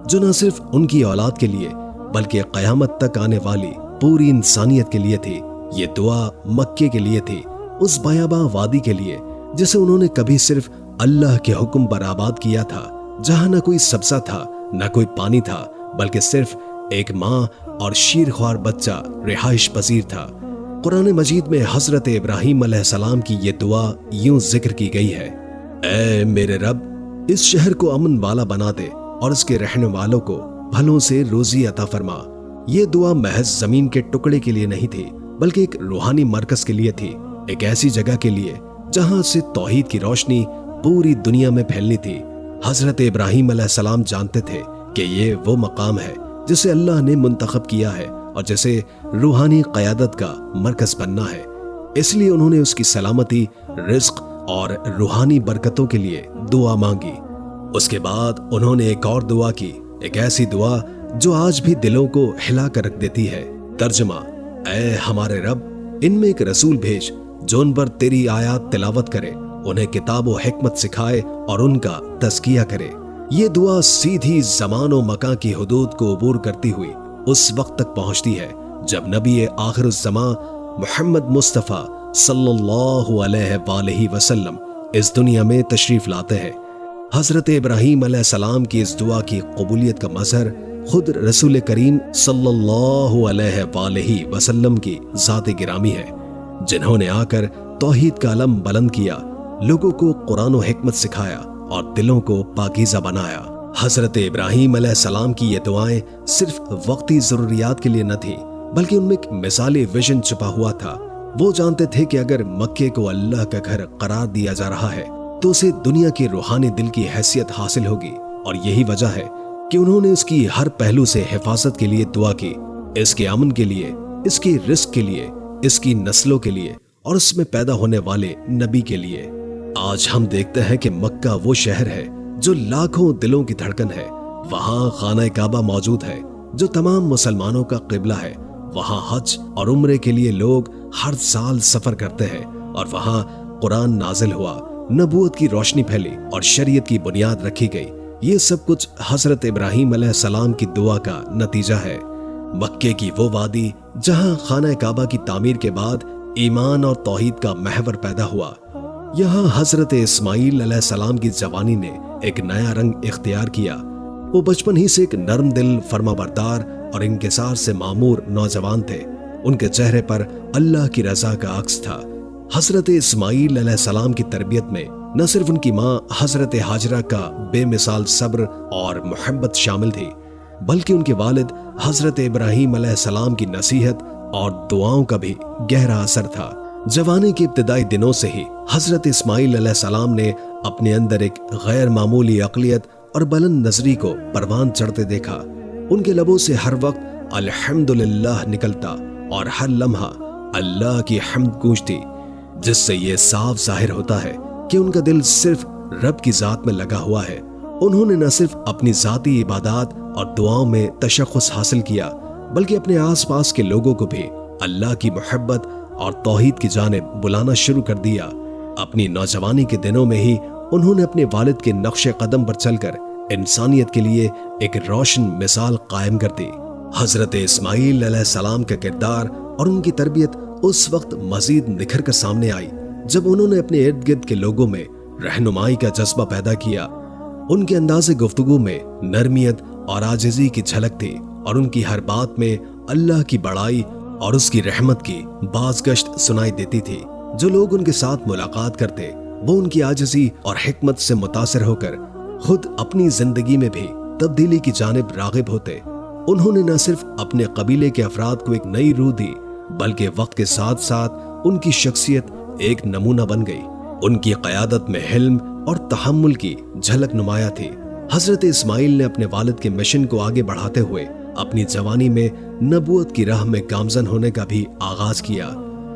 جو نہ صرف ان کی اولاد کے لیے بلکہ قیامت تک آنے والی پوری انسانیت کے لیے تھی۔ یہ دعا مکے کے لیے تھی، اس بیاباں وادی کے لیے جسے انہوں نے کبھی صرف اللہ کے حکم پر آباد کیا تھا، جہاں نہ کوئی سبزہ تھا، نہ کوئی پانی تھا، بلکہ صرف ایک ماں اور شیرخوار بچہ رہائش پذیر تھا۔ قرآن مجید میں حضرت ابراہیم علیہ السلام کی یہ دعا یوں ذکر کی گئی ہے، اے میرے رب، اس شہر کو امن والا بنا دے اور اس کے رہنے والوں کو پھلوں سے روزی عطا فرما۔ یہ دعا محض زمین کے ٹکڑے کے لیے نہیں تھی بلکہ ایک روحانی مرکز کے لیے تھی، ایک ایسی جگہ کے لیے جہاں سے توحید کی روشنی پوری دنیا میں پھیلنی تھی۔ حضرت ابراہیم علیہ السلام جانتے تھے کہ یہ وہ مقام ہے جسے اللہ نے منتخب کیا ہے اور جسے روحانی قیادت کا مرکز بننا ہے، اس لیے انہوں نے اس کی سلامتی، رزق اور روحانی برکتوں کے لیے دعا مانگی۔ اس کے بعد انہوں نے ایک اور دعا کی، ایک ایسی دعا جو آج بھی دلوں کو ہلا کر رکھ دیتی ہے۔ ترجمہ: اے ہمارے رب، ان میں ایک رسول بھیج جو ان پر تیری آیات تلاوت کرے، انہیں کتاب و حکمت سکھائے اور ان کا تزکیہ کرے۔ یہ دعا سیدھی زمان و مکان کی حدود کو عبور کرتی ہوئی اس وقت تک پہنچتی ہے جب نبی آخر الزمان محمد مصطفیٰ صلی اللہ علیہ وآلہ وسلم اس دنیا میں تشریف لاتے ہیں۔ حضرت ابراہیم علیہ السلام کی اس دعا کی قبولیت کا مظہر خود رسول کریم صلی اللہ علیہ وآلہ وسلم کی ذات گرامی ہے، جنہوں نے آ کر توحید کا علم بلند کیا، لوگوں کو قرآن و حکمت سکھایا اور دلوں کو پاکیزہ بنایا۔ حضرت ابراہیم علیہ السلام کی یہ دعائیں صرف وقتی ضروریات کے لیے نہ تھیں، بلکہ ان میں ایک مثالی ویژن چھپا ہوا تھا۔ وہ جانتے تھے کہ اگر مکے کو اللہ کا گھر قرار دیا جا رہا ہے تو اسے دنیا کے روحانی دل کی حیثیت حاصل ہوگی، اور یہی وجہ ہے کہ انہوں نے اس کی ہر پہلو سے حفاظت کے لیے دعا کی، اس کے امن کے لیے، اس کی رزق کے لیے، اس کی نسلوں کے لیے اور اس میں پیدا ہونے والے نبی کے لیے۔ آج ہم دیکھتے ہیں کہ مکہ وہ شہر ہے جو لاکھوں دلوں کی دھڑکن ہے۔ وہاں خانہ کعبہ موجود ہے جو تمام مسلمانوں کا قبلہ ہے۔ وہاں حج اور عمرے کے لیے لوگ ہر سال سفر کرتے ہیں، اور وہاں قرآن نازل ہوا، نبوت کی روشنی پھیلی اور شریعت کی بنیاد رکھی گئی۔ یہ سب کچھ حضرت ابراہیم علیہ السلام کی دعا کا نتیجہ ہے۔ مکے کی وہ وادی جہاں خانہ کعبہ کی تعمیر کے بعد ایمان اور توحید کا محور پیدا ہوا، یہاں حضرت اسماعیل علیہ السلام کی جوانی نے ایک نیا رنگ اختیار کیا۔ وہ بچپن ہی سے ایک نرم دل، فرما بردار اور انکسار سے معمور نوجوان تھے۔ ان کے چہرے پر اللہ کی رضا کا عکس تھا۔ حضرت اسماعیل علیہ السلام کی تربیت میں نہ صرف ان کی ماں حضرت ہاجرہ کا بے مثال صبر اور محبت شامل تھی، بلکہ ان کے والد حضرت ابراہیم علیہ السلام کی نصیحت اور دعاؤں کا بھی گہرا اثر تھا۔ جوانی کے ابتدائی دنوں سے ہی حضرت اسماعیل علیہ السلام نے اپنے اندر ایک غیر معمولی عقلیت اور بلند نظری کو پروان چڑھتے دیکھا۔ ان کے لبوں سے ہر وقت الحمدللہ نکلتا اور ہر لمحہ اللہ کی حمد گونجتی، جس سے یہ صاف ظاہر ہوتا ہے کہ ان کا دل صرف رب کی ذات میں لگا ہوا ہے۔ انہوں نے نہ صرف اپنی ذاتی عبادات اور دعاؤں میں تشخص حاصل کیا، بلکہ اپنے آس پاس کے لوگوں کو بھی اللہ کی محبت اور توحید کی جانب بلانا شروع کر دیا۔ اپنی نوجوانی کے دنوں میں ہی انہوں نے اپنے والد کے نقش قدم پر چل کر انسانیت کے لیے ایک روشن مثال قائم کر دی۔ حضرت اسماعیل علیہ السلام کا کردار اور ان کی تربیت اس وقت مزید نکھر کر سامنے آئی جب انہوں نے اپنے ارد گرد کے لوگوں میں رہنمائی کا جذبہ پیدا کیا۔ ان کے انداز گفتگو میں نرمیت اور عاجزی کی جھلک تھی، اور ان کی ہر بات میں اللہ کی بڑائی اور اس کی رحمت کی بازگشت سنائی دیتی تھی۔ جو لوگ ان کے ساتھ ملاقات کرتے وہ ان کی عاجزی اور حکمت سے متاثر ہو کر خود اپنی زندگی میں بھی تبدیلی کی جانب راغب ہوتے۔ انہوں نے نہ صرف اپنے قبیلے کے افراد کو ایک نئی روح دی، بلکہ وقت کے ساتھ ساتھ ان کی شخصیت ایک نمونہ بن گئی۔ ان کی قیادت میں حلم اور تحمل کی جھلک نمایاں تھی۔ حضرت اسماعیل نے اپنے والد کے مشن کو آگے بڑھاتے ہوئے اپنی جوانی میں نبوت کی راہ میں گامزن ہونے کا بھی آغاز کیا۔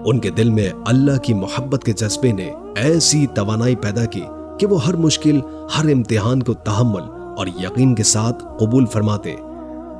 ان کے دل میں اللہ کی محبت کے جذبے نے ایسی توانائی پیدا کی کہ وہ ہر مشکل، ہر امتحان کو تحمل اور یقین کے ساتھ قبول فرماتے۔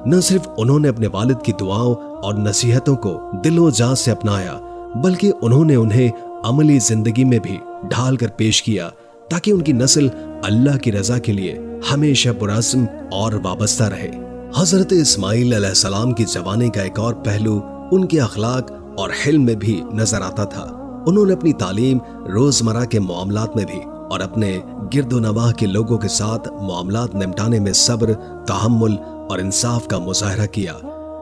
نہ صرف انہوں نے اپنے والد کی دعاؤں اور نصیحتوں کو دل و جان سے اپنایا، بلکہ انہوں نے انہیں عملی زندگی میں بھی ڈھال کر پیش کیا تاکہ ان کی نسل اللہ کی رضا کے لیے ہمیشہ پرعزم اور وابستہ رہے۔ حضرت اسماعیل علیہ السلام کی جوانی کا ایک اور پہلو ان کے اخلاق اور حلم میں بھی نظر آتا تھا۔ انہوں نے اپنی تعلیم، روزمرہ کے معاملات میں بھی اور اپنے گرد و نواح کے لوگوں کے ساتھ معاملات نمٹانے میں صبر، تحمل اور انصاف کا مظاہرہ کیا۔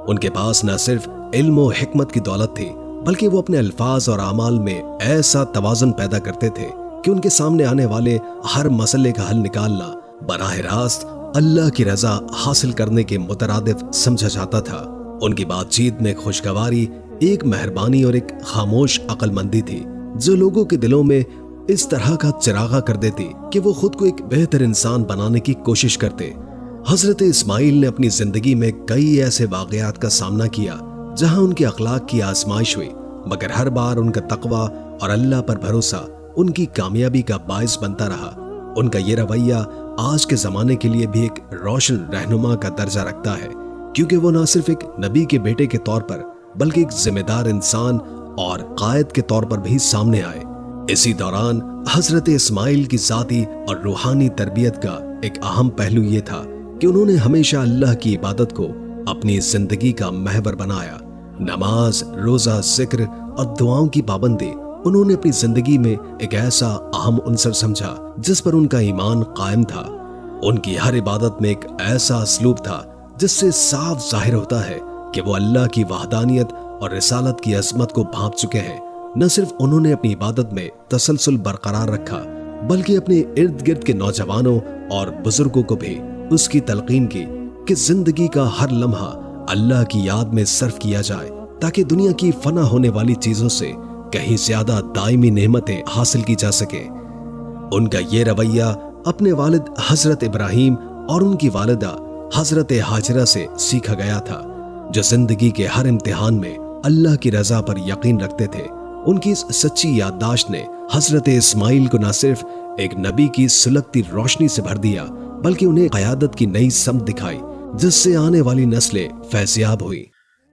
ان کے پاس نہ صرف علم و حکمت کی دولت تھی، بلکہ وہ اپنے الفاظ اور اعمال میں ایسا توازن پیدا کرتے تھے کہ ان کے سامنے آنے والے ہر مسئلے کا حل نکالنا براہ راست اللہ کی رضا حاصل کرنے کے مترادف سمجھا جاتا تھا۔ ان کی بات چیت میں خوشگواری، ایک مہربانی اور ایک خاموش عقل مندی تھی جو لوگوں کے دلوں میں اس طرح کا چراغا کر دیتی کہ وہ خود کو ایک بہتر انسان بنانے کی کوشش کرتے۔ حضرت اسماعیل نے اپنی زندگی میں کئی ایسے واقعات کا سامنا کیا جہاں ان کے اخلاق کی آزمائش ہوئی، مگر ہر بار ان کا تقویٰ اور اللہ پر بھروسہ ان کی کامیابی کا باعث بنتا رہا۔ ان کا یہ رویہ آج کے زمانے کے لیے بھی ایک روشن رہنما کا درجہ رکھتا ہے، کیونکہ وہ نہ صرف ایک نبی کے بیٹے کے طور پر بلکہ ایک ذمہ دار انسان اور قائد کے طور پر بھی سامنے آئے۔ اسی دوران حضرت اسماعیل کی ذاتی اور روحانی تربیت کا ایک اہم پہلو یہ تھا کہ انہوں نے ہمیشہ اللہ کی عبادت کو اپنی زندگی کا محور بنایا۔ نماز، روزہ، ذکر اور دعاؤں کی پابندی انہوں نے اپنی زندگی میں ایک ایسا اہم عنصر سمجھا جس پر ان کا ایمان قائم تھا۔ ان کی ہر عبادت میں ایک ایسا اسلوب تھا جس سے صاف ظاہر ہوتا ہے کہ وہ اللہ کی وحدانیت اور رسالت کی عظمت کو بھانپ چکے ہیں۔ نہ صرف انہوں نے اپنی عبادت میں تسلسل برقرار رکھا بلکہ اپنے ارد گرد کے نوجوانوں اور بزرگوں کو بھی اس کی تلقین کی کہ زندگی کا ہر لمحہ اللہ کی یاد میں صرف کیا جائے تاکہ دنیا کی فنا ہونے والی چیزوں سے کہیں زیادہ دائمی نعمتیں حاصل کی جا سکے۔ ان کا یہ رویہ اپنے والد حضرت ابراہیم اور ان کی والدہ حضرت ہاجرہ سے سیکھا گیا تھا، جو زندگی کے ہر امتحان میں اللہ کی رضا پر یقین رکھتے تھے۔ ان کی اس سچی یادداشت نے حضرت اسماعیل کو نہ صرف ایک نبی کی سلگتی روشنی سے بھر دیا بلکہ انہیں قیادت کی نئی سمت دکھائی جس سے آنے والی نسلیں فیضیاب ہوئی۔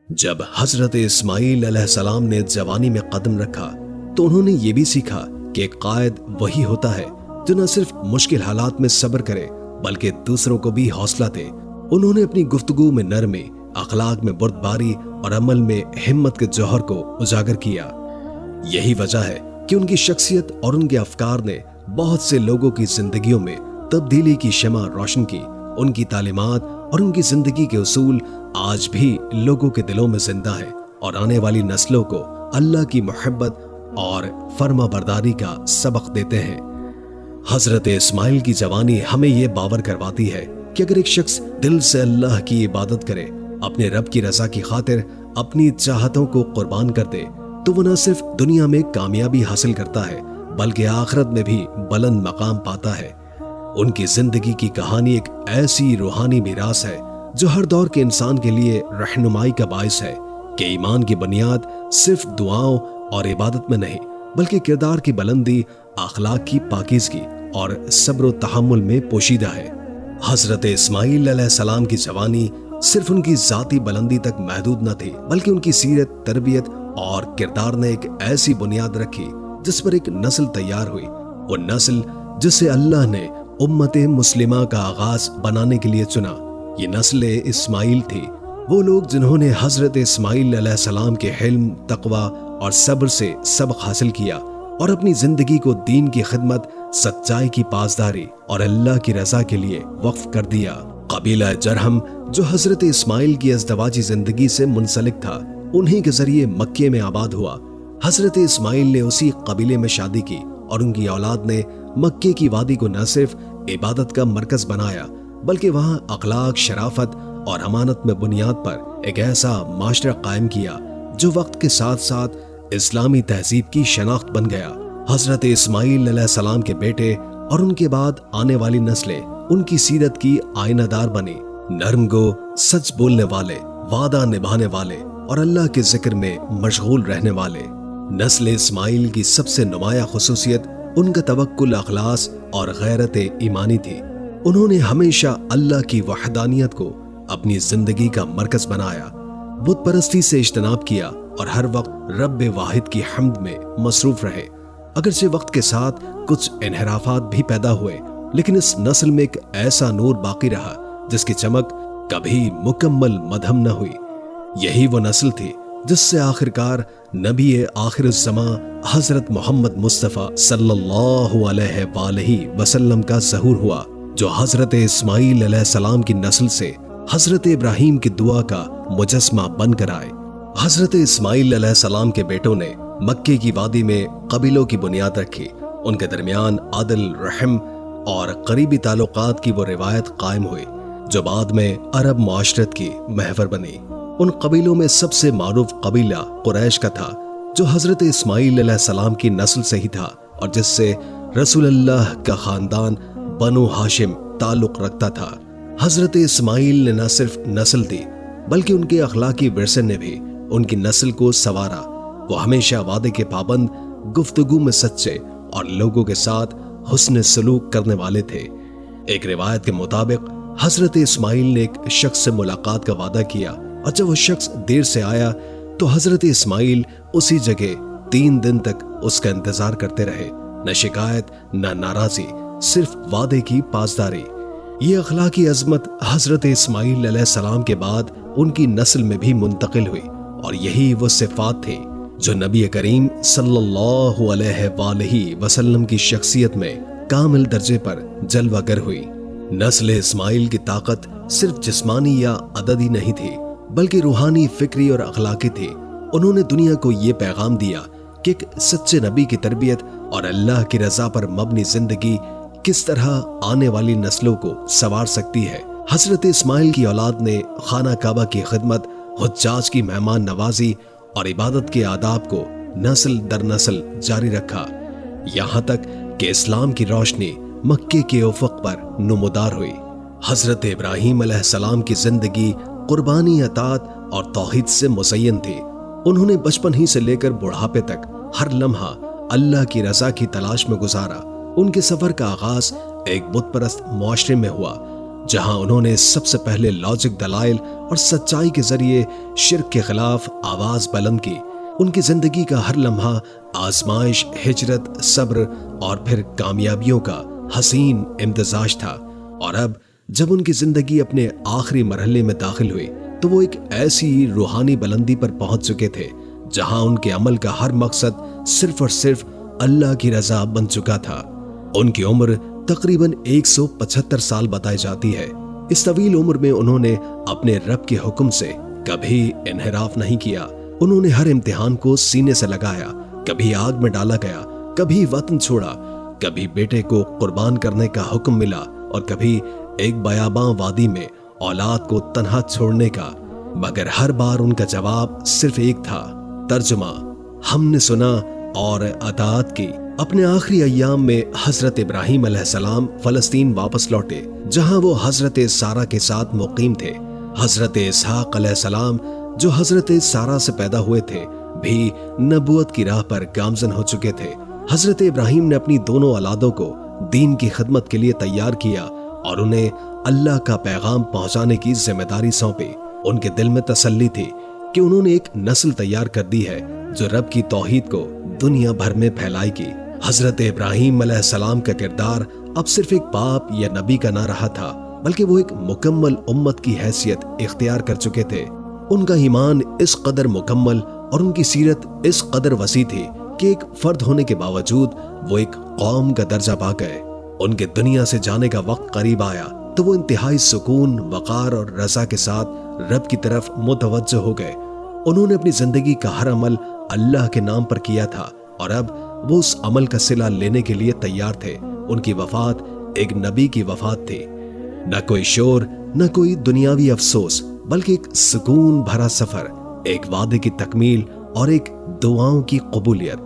جب حضرت اسماعیل علیہ السلام نے جوانی میں قدم رکھا تو انہوں نے یہ بھی سیکھا کہ ایک قائد وہی ہوتا ہے جو نہ صرف مشکل حالات میں صبر کرے بلکہ دوسروں کو بھی حوصلہ دے۔ انہوں نے اپنی گفتگو میں نرمی، اخلاق میں بردباری اور عمل میں ہمت کے جوہر کو اجاگر کیا۔ یہی وجہ ہے کہ ان کی شخصیت اور ان کے افکار نے بہت سے لوگوں کی زندگیوں میں تبدیلی کی شمع روشن کی۔ ان کی تعلیمات اور ان کی زندگی کے اصول آج بھی لوگوں کے دلوں میں زندہ ہیں اور آنے والی نسلوں کو اللہ کی محبت اور فرما برداری کا سبق دیتے ہیں۔ حضرت اسماعیل کی جوانی ہمیں یہ باور کرواتی ہے کہ اگر ایک شخص دل سے اللہ کی عبادت کرے، اپنے رب کی رضا کی خاطر اپنی چاہتوں کو قربان کر دے، تو وہ نہ صرف دنیا میں کامیابی حاصل کرتا ہے بلکہ آخرت میں بھی بلند مقام پاتا ہے۔ ان کی زندگی کی کہانی ایک ایسی روحانی میراث ہے جو ہر دور کے انسان کے لیے رہنمائی کا باعث ہے کہ ایمان کی بنیاد صرف دعاؤں اور عبادت میں نہیں بلکہ کردار کی بلندی، اخلاق کی پاکیزگی اور صبر و تحمل میں پوشیدہ ہے۔ حضرت اسماعیل علیہ السلام کی جوانی صرف ان کی ذاتی بلندی تک محدود نہ تھی بلکہ ان کی سیرت، تربیت اور کردار نے ایک ایسی بنیاد رکھی جس پر ایک نسل تیار ہوئی، وہ نسل جسے اللہ نے امت مسلمہ کا آغاز بنانے کے لیے چنا۔ یہ نسل اسماعیل تھی، وہ لوگ جنہوں نے حضرت اسماعیل علیہ السلام کے حلم، تقوی اور صبر سے سبق حاصل کیا اور اپنی زندگی کو دین کی خدمت، سچائی کی پاسداری اور اللہ کی رضا کے لیے وقف کر دیا۔ قبیلہ جرہم جو حضرت اسماعیل کی ازدواجی زندگی سے منسلک تھا، انہی کے ذریعے مکے میں آباد ہوا۔ حضرت اسماعیل نے اسی قبیلے میں شادی کی اور ان کی اولاد نے مکے کی وادی کو نہ صرف عبادت کا مرکز بنایا بلکہ وہاں اخلاق، شرافت اور امانت میں بنیاد پر ایک ایسا معاشرہ قائم کیا جو وقت کے ساتھ ساتھ اسلامی تہذیب کی شناخت بن گیا۔ حضرت اسماعیل علیہ السلام کے بیٹے اور ان کے بعد آنے والی نسلیں ان کی سیرت کی آئینہ دار بنی، نرم گو، سچ بولنے والے، وعدہ نبھانے والے اور اللہ کے ذکر میں مشغول رہنے والے۔ نسل اسماعیل کی سب سے نمایاں خصوصیت ان کا توکل، اخلاص اور غیرت ایمانی تھی۔ انہوں نے ہمیشہ اللہ کی وحدانیت کو اپنی زندگی کا مرکز بنایا، بت پرستی سے اجتناب کیا اور ہر وقت رب واحد کی حمد میں مصروف رہے۔ اگرچہ وقت کے ساتھ کچھ انحرافات بھی پیدا ہوئے لیکن اس نسل میں ایک ایسا نور باقی رہا جس کی چمک کبھی مکمل مدھم نہ ہوئی۔ یہی وہ نسل تھی جس سے آخرکار نبی آخر الزمان حضرت محمد مصطفیٰ صلی اللہ علیہ وآلہ وسلم کا ظہور ہوا، جو حضرت اسماعیل علیہ السلام کی نسل سے حضرت ابراہیم کی دعا کا مجسمہ بن کر آئے۔ حضرت اسماعیل علیہ السلام کے بیٹوں نے مکے کی وادی میں قبیلوں کی بنیاد رکھی، ان کے درمیان عدل، رحم اور قریبی تعلقات کی وہ روایت قائم ہوئی جو بعد میں عرب معاشرت کی محور بنی۔ ان قبیلوں میں سب سے معروف قبیلہ قریش کا تھا جو حضرت اسماعیل علیہ السلام کی نسل سے ہی تھا اور جس سے رسول اللہ کا خاندان بنو ہاشم تعلق رکھتا تھا۔ حضرت اسماعیل نے نہ صرف نسل دی بلکہ ان کے اخلاقی ورثے نے بھی ان کی نسل کو سنوارا۔ وہ ہمیشہ وعدے کے پابند، گفتگو میں سچے اور لوگوں کے ساتھ حسن سلوک کرنے والے تھے۔ ایک روایت کے مطابق حضرت اسماعیل نے ایک شخص سے ملاقات کا وعدہ کیا اور جب وہ شخص دیر سے آیا تو حضرت اسماعیل اسی جگہ 3 دن تک اس کا انتظار کرتے رہے، نہ شکایت نہ ناراضی، صرف وعدے کی پاسداری۔ یہ اخلاقی عظمت حضرت اسماعیل علیہ السلام کے بعد ان کی نسل میں بھی منتقل ہوئی، اور یہی وہ صفات تھی جو نبی کریم صلی اللہ علیہ وآلہ وسلم کی شخصیت میں کامل درجے پر جلوہ گر ہوئی۔ نسل اسماعیل کی طاقت صرف جسمانی یا عددی نہیں تھی بلکہ روحانی، فکری اور اخلاقی تھی۔ انہوں نے دنیا کو یہ پیغام دیا کہ ایک سچے نبی کی تربیت اور اللہ کی رضا پر مبنی زندگی کس طرح آنے والی نسلوں کو سنوار سکتی ہے۔ حضرت اسماعیل کی اولاد نے خانہ کعبہ کی خدمت، حجاج کی مہمان نوازی اور عبادت کے آداب کو نسل در نسل جاری رکھا، یہاں تک کہ اسلام کی روشنی مکے کے افق پر نمودار ہوئی۔ حضرت ابراہیم علیہ السلام کی زندگی قربانی، اطاعت اور توحید سے مزین تھی۔ انہوں نے بچپن ہی سے لے کر بڑھاپے تک ہر لمحہ اللہ کی رضا کی تلاش میں گزارا۔ ان کے سفر کا آغاز ایک بت پرست معاشرے میں ہوا، جہاں انہوں نے سب سے پہلے لاجک، دلائل اور سچائی کے ذریعے شرک کے خلاف آواز بلند کی۔ ان کی زندگی کا ہر لمحہ آزمائش، ہجرت، صبر اور پھر کامیابیوں کا حسین امتزاج تھا، اور اب جب ان کی زندگی اپنے آخری مرحلے میں داخل ہوئی تو وہ ایک ایسی روحانی بلندی پر پہنچ چکے تھے جہاں ان کے عمل کا ہر مقصد صرف اور صرف اللہ کی رضا بن چکا تھا۔ ان کی عمر تقریباً 175 سال بتائی جاتی ہے۔ اس طویل عمر میں انہوں نے اپنے رب کے حکم سے کبھی انحراف نہیں کیا۔ انہوں نے ہر امتحان کو سینے سے لگایا، کبھی آگ میں ڈالا گیا، کبھی وطن چھوڑا، کبھی بیٹے کو قربان کرنے کا حکم ملا اور کبھی ایک بیاباں وادی میں اولاد کو تنہا چھوڑنے کا، مگر ہر بار ان کا جواب صرف ایک تھا۔ ترجمہ: ہم نے سنا اور اطاعت کی۔ اپنے آخری ایام میں حضرت ابراہیم علیہ السلام فلسطین واپس لوٹے، جہاں وہ حضرت سارہ کے ساتھ مقیم تھے۔ حضرت اسحاق علیہ السلام جو حضرت سارہ سے پیدا ہوئے تھے بھی نبوت کی راہ پر گامزن ہو چکے تھے۔ حضرت ابراہیم نے اپنی دونوں اولادوں کو دین کی خدمت کے لیے تیار کیا اور انہیں اللہ کا پیغام پہنچانے کی ذمہ داری سونپی۔ ان کے دل میں تسلی تھی کہ انہوں نے ایک نسل تیار کر دی ہے جو رب کی توحید کو دنیا بھر میں پھیلائے گی۔ حضرت ابراہیم علیہ السلام کا کردار اب صرف ایک باپ یا نبی کا نہ رہا تھا، بلکہ وہ ایک مکمل امت کی حیثیت اختیار کر چکے تھے۔ ان کا ایمان اس قدر مکمل اور ان کی سیرت اس قدر وسیع تھی کہ ایک فرد ہونے کے باوجود وہ ایک قوم کا درجہ پا گئے۔ ان کے دنیا سے جانے کا وقت قریب آیا تو وہ انتہائی سکون، وقار اور رضا کے ساتھ رب کی طرف متوجہ ہو گئے۔ انہوں نے اپنی زندگی کا ہر عمل اللہ کے نام پر کیا تھا اور اب وہ اس عمل کا صلہ لینے کے لیے تیار تھے۔ ان کی وفات ایک نبی کی وفات تھی، نہ کوئی شور، نہ کوئی دنیاوی افسوس، بلکہ ایک سکون بھرا سفر، ایک وعدے کی تکمیل اور ایک دعاؤں کی قبولیت۔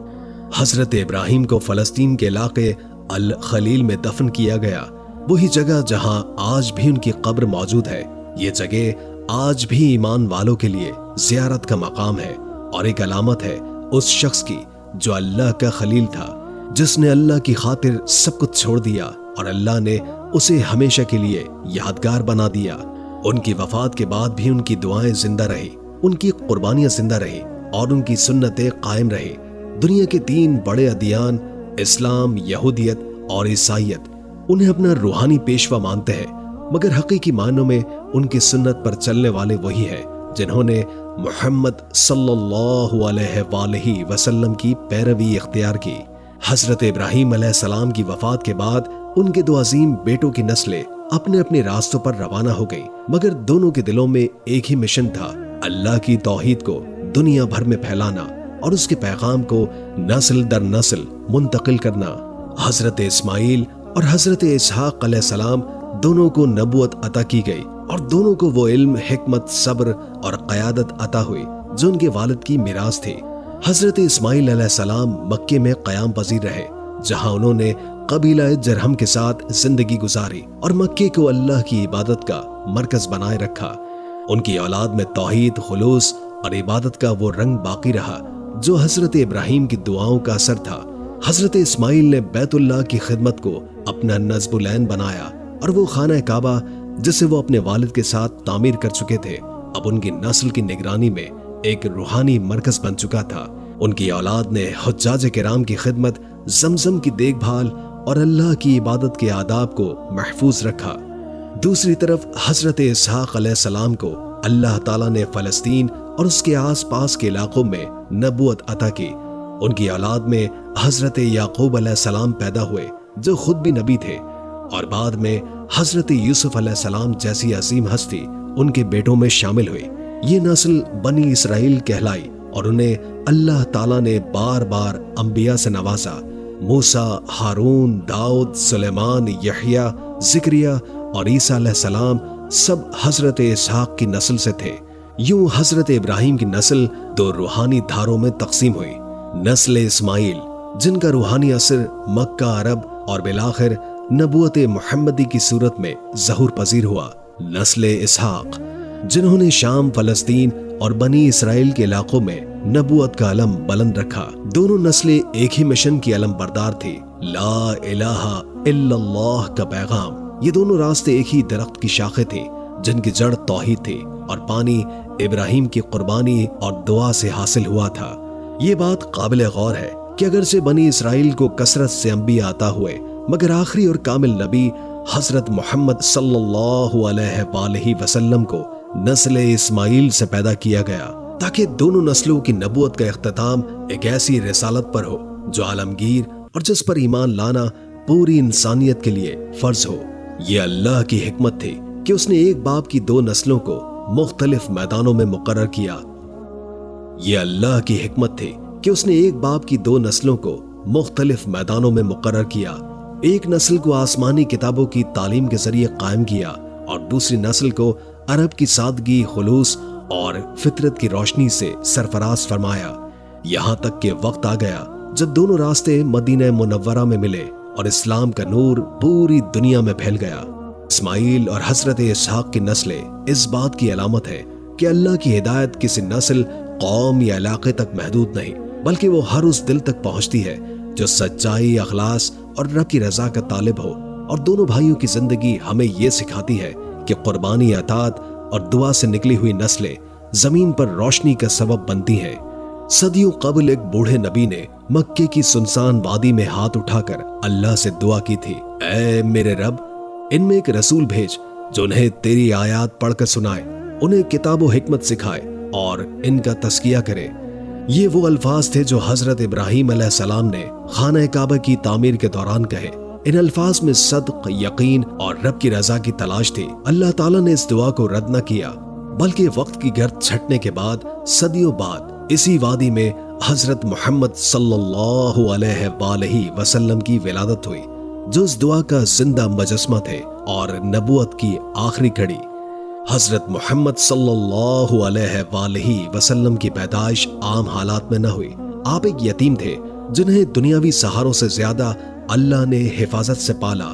حضرت ابراہیم کو فلسطین کے علاقے الخلیل میں دفن کیا گیا، وہی جگہ جہاں آج بھی ان کی قبر موجود ہے۔ یہ جگہ آج بھی ایمان والوں کے لیے زیارت کا مقام ہے اور ایک علامت ہے اس شخص کی جو اللہ کا خلیل تھا، جس نے اللہ کی خاطر سب کچھ چھوڑ دیا اور اللہ نے اسے ہمیشہ کے لیے یادگار بنا دیا۔ ان کی وفات کے بعد بھی ان کی دعائیں زندہ رہی، ان کی قربانیاں زندہ رہی اور ان کی سنتیں قائم رہی۔ دنیا کے 3 بڑے ادیان اسلام، یہودیت اور عیسائیت انہیں اپنا روحانی پیشوا مانتے ہیں، مگر حقیقی معنوں میں ان کی سنت پر چلنے والے وہی ہیں جنہوں نے محمد صلی اللہ علیہ وآلہ وسلم کی پیروی اختیار کی۔ حضرت ابراہیم علیہ السلام کی وفات کے بعد ان کے 2 عظیم بیٹوں کی نسلیں اپنے اپنے راستوں پر روانہ ہو گئیں، مگر دونوں کے دلوں میں ایک ہی مشن تھا، اللہ کی توحید کو دنیا بھر میں پھیلانا اور اس کے پیغام کو نسل در نسل منتقل کرنا۔ حضرت اسماعیل اور حضرت اسحاق علیہ السلام دونوں کو نبوت عطا کی گئی اور دونوں کو وہ علم، حکمت، صبر اور قیادت عطا ہوئی جو ان کے والد کی میراث تھی۔ حضرت اسماعیل علیہ السلام مکے میں قیام پذیر رہے، جہاں انہوں نے قبیلہ جرہم کے ساتھ زندگی گزاری اور مکے کو اللہ کی عبادت کا مرکز بنائے رکھا۔ ان کی اولاد میں توحید، خلوص اور عبادت کا وہ رنگ باقی رہا جو حضرت ابراہیم کی دعاؤں کا اثر تھا۔ حضرت اسماعیل نے بیت اللہ کی خدمت کو اپنا نصب العین بنایا اور وہ خانہ کعبہ جسے وہ اپنے والد کے ساتھ تعمیر کر چکے تھے، اب ان کی نسل کی نگرانی میں ایک روحانی مرکز بن چکا تھا۔ ان کی اولاد نے حجاج کرام کی خدمت، زمزم کی دیکھ بھال اور اللہ کی عبادت کے آداب کو محفوظ رکھا۔ دوسری طرف حضرت اسحاق علیہ السلام کو اللہ تعالیٰ نے فلسطین اور اس کے آس پاس کے علاقوں میں نبوت عطا کی۔ ان کی اولاد میں حضرت یعقوب علیہ السلام پیدا ہوئے جو خود بھی نبی تھے، اور بعد میں حضرت یوسف علیہ السلام جیسی عظیم ہستی ان کے بیٹوں میں شامل ہوئی۔ یہ نسل بنی اسرائیل کہلائی اور انہیں اللہ تعالیٰ نے بار بار انبیاء سے نوازا۔ موسیٰ، ہارون، داؤد، سلیمان، یحییٰ، زکریا اور عیسیٰ علیہ السلام سب حضرت اسحاق کی نسل سے تھے۔ یوں حضرت ابراہیم کی نسل دو روحانی دھاروں میں تقسیم ہوئی۔ نسل اسماعیل، جن کا روحانی اثر مکہ، عرب اور بالآخر نبوت محمدی کی صورت میں ظہور پذیر ہوا۔ نسل اسحاق، جنہوں نے شام، فلسطین اور بنی اسرائیل کے علاقوں میں نبوت کا علم بلند رکھا۔ دونوں نسلیں ایک ہی مشن کی علم بردار تھی، لا الہ الا اللہ کا پیغام۔ یہ دونوں راستے ایک ہی درخت کی شاخیں تھیں جن کی جڑ توحید تھی اور پانی ابراہیم کی قربانی اور دعا سے حاصل ہوا تھا۔ یہ بات قابل غور ہے کہ اگرچہ بنی اسرائیل کو کثرت سے انبیاء عطا ہوئے، مگر آخری اور کامل نبی حضرت محمد صلی اللہ علیہ وآلہ وسلم کو نسل اسماعیل سے پیدا کیا گیا، تاکہ دونوں نسلوں کی نبوت کا اختتام ایک ایسی رسالت پر ہو جو عالمگیر اور جس پر ایمان لانا پوری انسانیت کے لیے فرض ہو۔ یہ اللہ کی حکمت تھی کہ اس نے ایک باپ کی دو نسلوں کو مختلف میدانوں میں مقرر کیا۔ یہ اللہ کی حکمت تھی کہ اس نے ایک باپ کی دو نسلوں کو مختلف میدانوں میں مقرر کیا۔ ایک نسل کو آسمانی کتابوں کی تعلیم کے ذریعے قائم کیا اور دوسری نسل کو عرب کی سادگی، خلوص اور فطرت کی روشنی سے سرفراز فرمایا۔ یہاں تک کہ وقت آ گیا جب دونوں راستے مدینہ منورہ میں ملے اور اسلام کا نور پوری دنیا میں پھیل گیا۔ اسماعیل اور حضرت اسحاق کی نسلیں اس بات کی علامت ہے کہ اللہ کی ہدایت کسی نسل، قوم یا علاقے تک محدود نہیں، بلکہ وہ ہر اس دل تک پہنچتی ہے جو سچائی، اخلاص اور رب کی رضا کا طالب ہو۔ اور دونوں بھائیوں کی زندگی ہمیں یہ سکھاتی ہے کہ قربانی، اطاعت اور دعا سے نکلی ہوئی نسلیں زمین پر روشنی کا سبب بنتی ہیں۔ صدیوں قبل ایک بوڑھے نبی نے مکے کی سنسان وادی میں ہاتھ اٹھا کر اللہ سے دعا کی تھی، اے میرے رب، ان میں ایک رسول بھیج جو انہیں تیری آیات پڑھ کر سنائے، انہیں کتاب و حکمت سکھائے اور ان کا تزکیہ کرے۔ یہ وہ الفاظ تھے جو حضرت ابراہیم علیہ السلام نے خانہ کعبہ کی تعمیر کے دوران کہے۔ ان الفاظ میں صدق، یقین اور رب کی رضا کی تلاش تھی۔ اللہ تعالیٰ نے اس دعا کو رد نہ کیا، بلکہ وقت کی گرد چھٹنے کے بعد صدیوں بعد اسی وادی میں حضرت محمد صلی اللہ علیہ وآلہ وسلم کی ولادت ہوئی، جو اس دعا کا زندہ مجسمہ تھے اور نبوت کی آخری کڑی۔ حضرت محمد صلی اللہ علیہ وآلہ وسلم کی پیدائش عام حالات میں نہ ہوئی۔ آپ ایک یتیم تھے جنہیں دنیاوی سہاروں سے زیادہ اللہ نے حفاظت سے پالا۔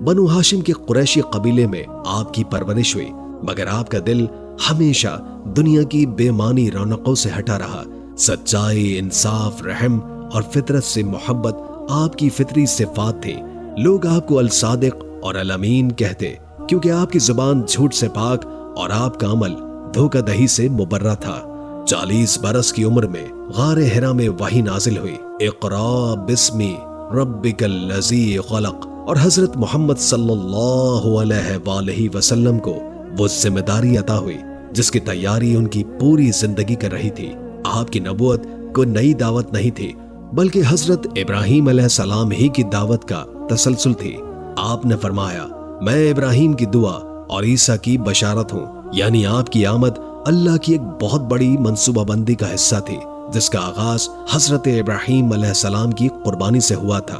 بنو ہاشم کے قریشی قبیلے میں آپ کی پرورش ہوئی، مگر آپ کا دل ہمیشہ دنیا کی بے معنی رونقوں سے ہٹا رہا۔ سچائی، انصاف، رحم اور فطرت سے محبت آپ کی فطری صفات تھی۔ لوگ آپ کو الصادق اور الامین کہتے کیونکہ آپ کی زبان جھوٹ سے پاک اور آپ کا عمل دھوکہ دہی سے مبرہ تھا۔ 40 برس کی عمر میں غار حرا میں وحی نازل ہوئی، اقرا بسمی ربک الذی خلق، اور حضرت محمد صلی اللہ علیہ وآلہ وسلم کو وہ ذمہ داری عطا ہوئی جس کی تیاری ان کی پوری زندگی کر رہی تھی۔ آپ کی نبوت کوئی نئی دعوت نہیں تھی، بلکہ حضرت ابراہیم علیہ السلام ہی کی دعوت کا تسلسل تھی۔ آپ نے فرمایا، میں ابراہیم کی دعا اور عیسیٰ کی بشارت ہوں، یعنی آپ کی آمد اللہ کی ایک بہت بڑی منصوبہ بندی کا حصہ تھی جس کا آغاز حضرت ابراہیم علیہ السلام کی قربانی سے ہوا تھا۔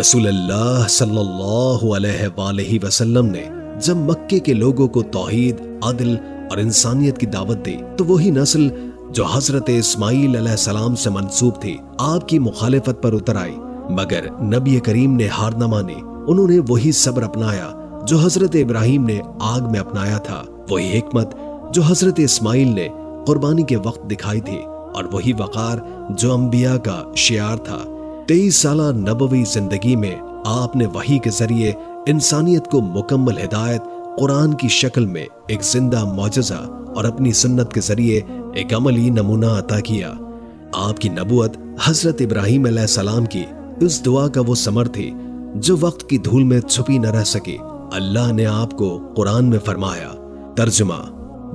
رسول اللہ صلی اللہ علیہ وآلہ وسلم نے جب مکے کے لوگوں کو توحید، عدل اور انسانیت کی دعوت دی تو وہی نسل جو حضرت اسماعیل علیہ السلام سے منسوب تھی آپ کی مخالفت پر اتر آئی، مگر نبی کریم نے ہار نہ مانی۔ انہوں نے وہی صبر اپنایا جو حضرت ابراہیم نے آگ میں اپنایا تھا، وہی حکمت جو حضرت اسماعیل نے قربانی کے وقت دکھائی تھی، اور وہی وقار جو انبیاء کا شعار تھا۔ 23 سالہ نبوی زندگی میں آپ نے وحی کے ذریعے انسانیت کو مکمل ہدایت قرآن کی شکل میں ایک زندہ معجزہ اور اپنی سنت کے ذریعے ایک عملی نمونہ عطا کیا۔ آپ کی نبوت حضرت ابراہیم علیہ السلام کی اس دعا کا وہ ثمر تھی جو وقت کی دھول میں چھپی نہ رہ سکی۔ اللہ نے آپ کو قرآن میں فرمایا۔ ترجمہ: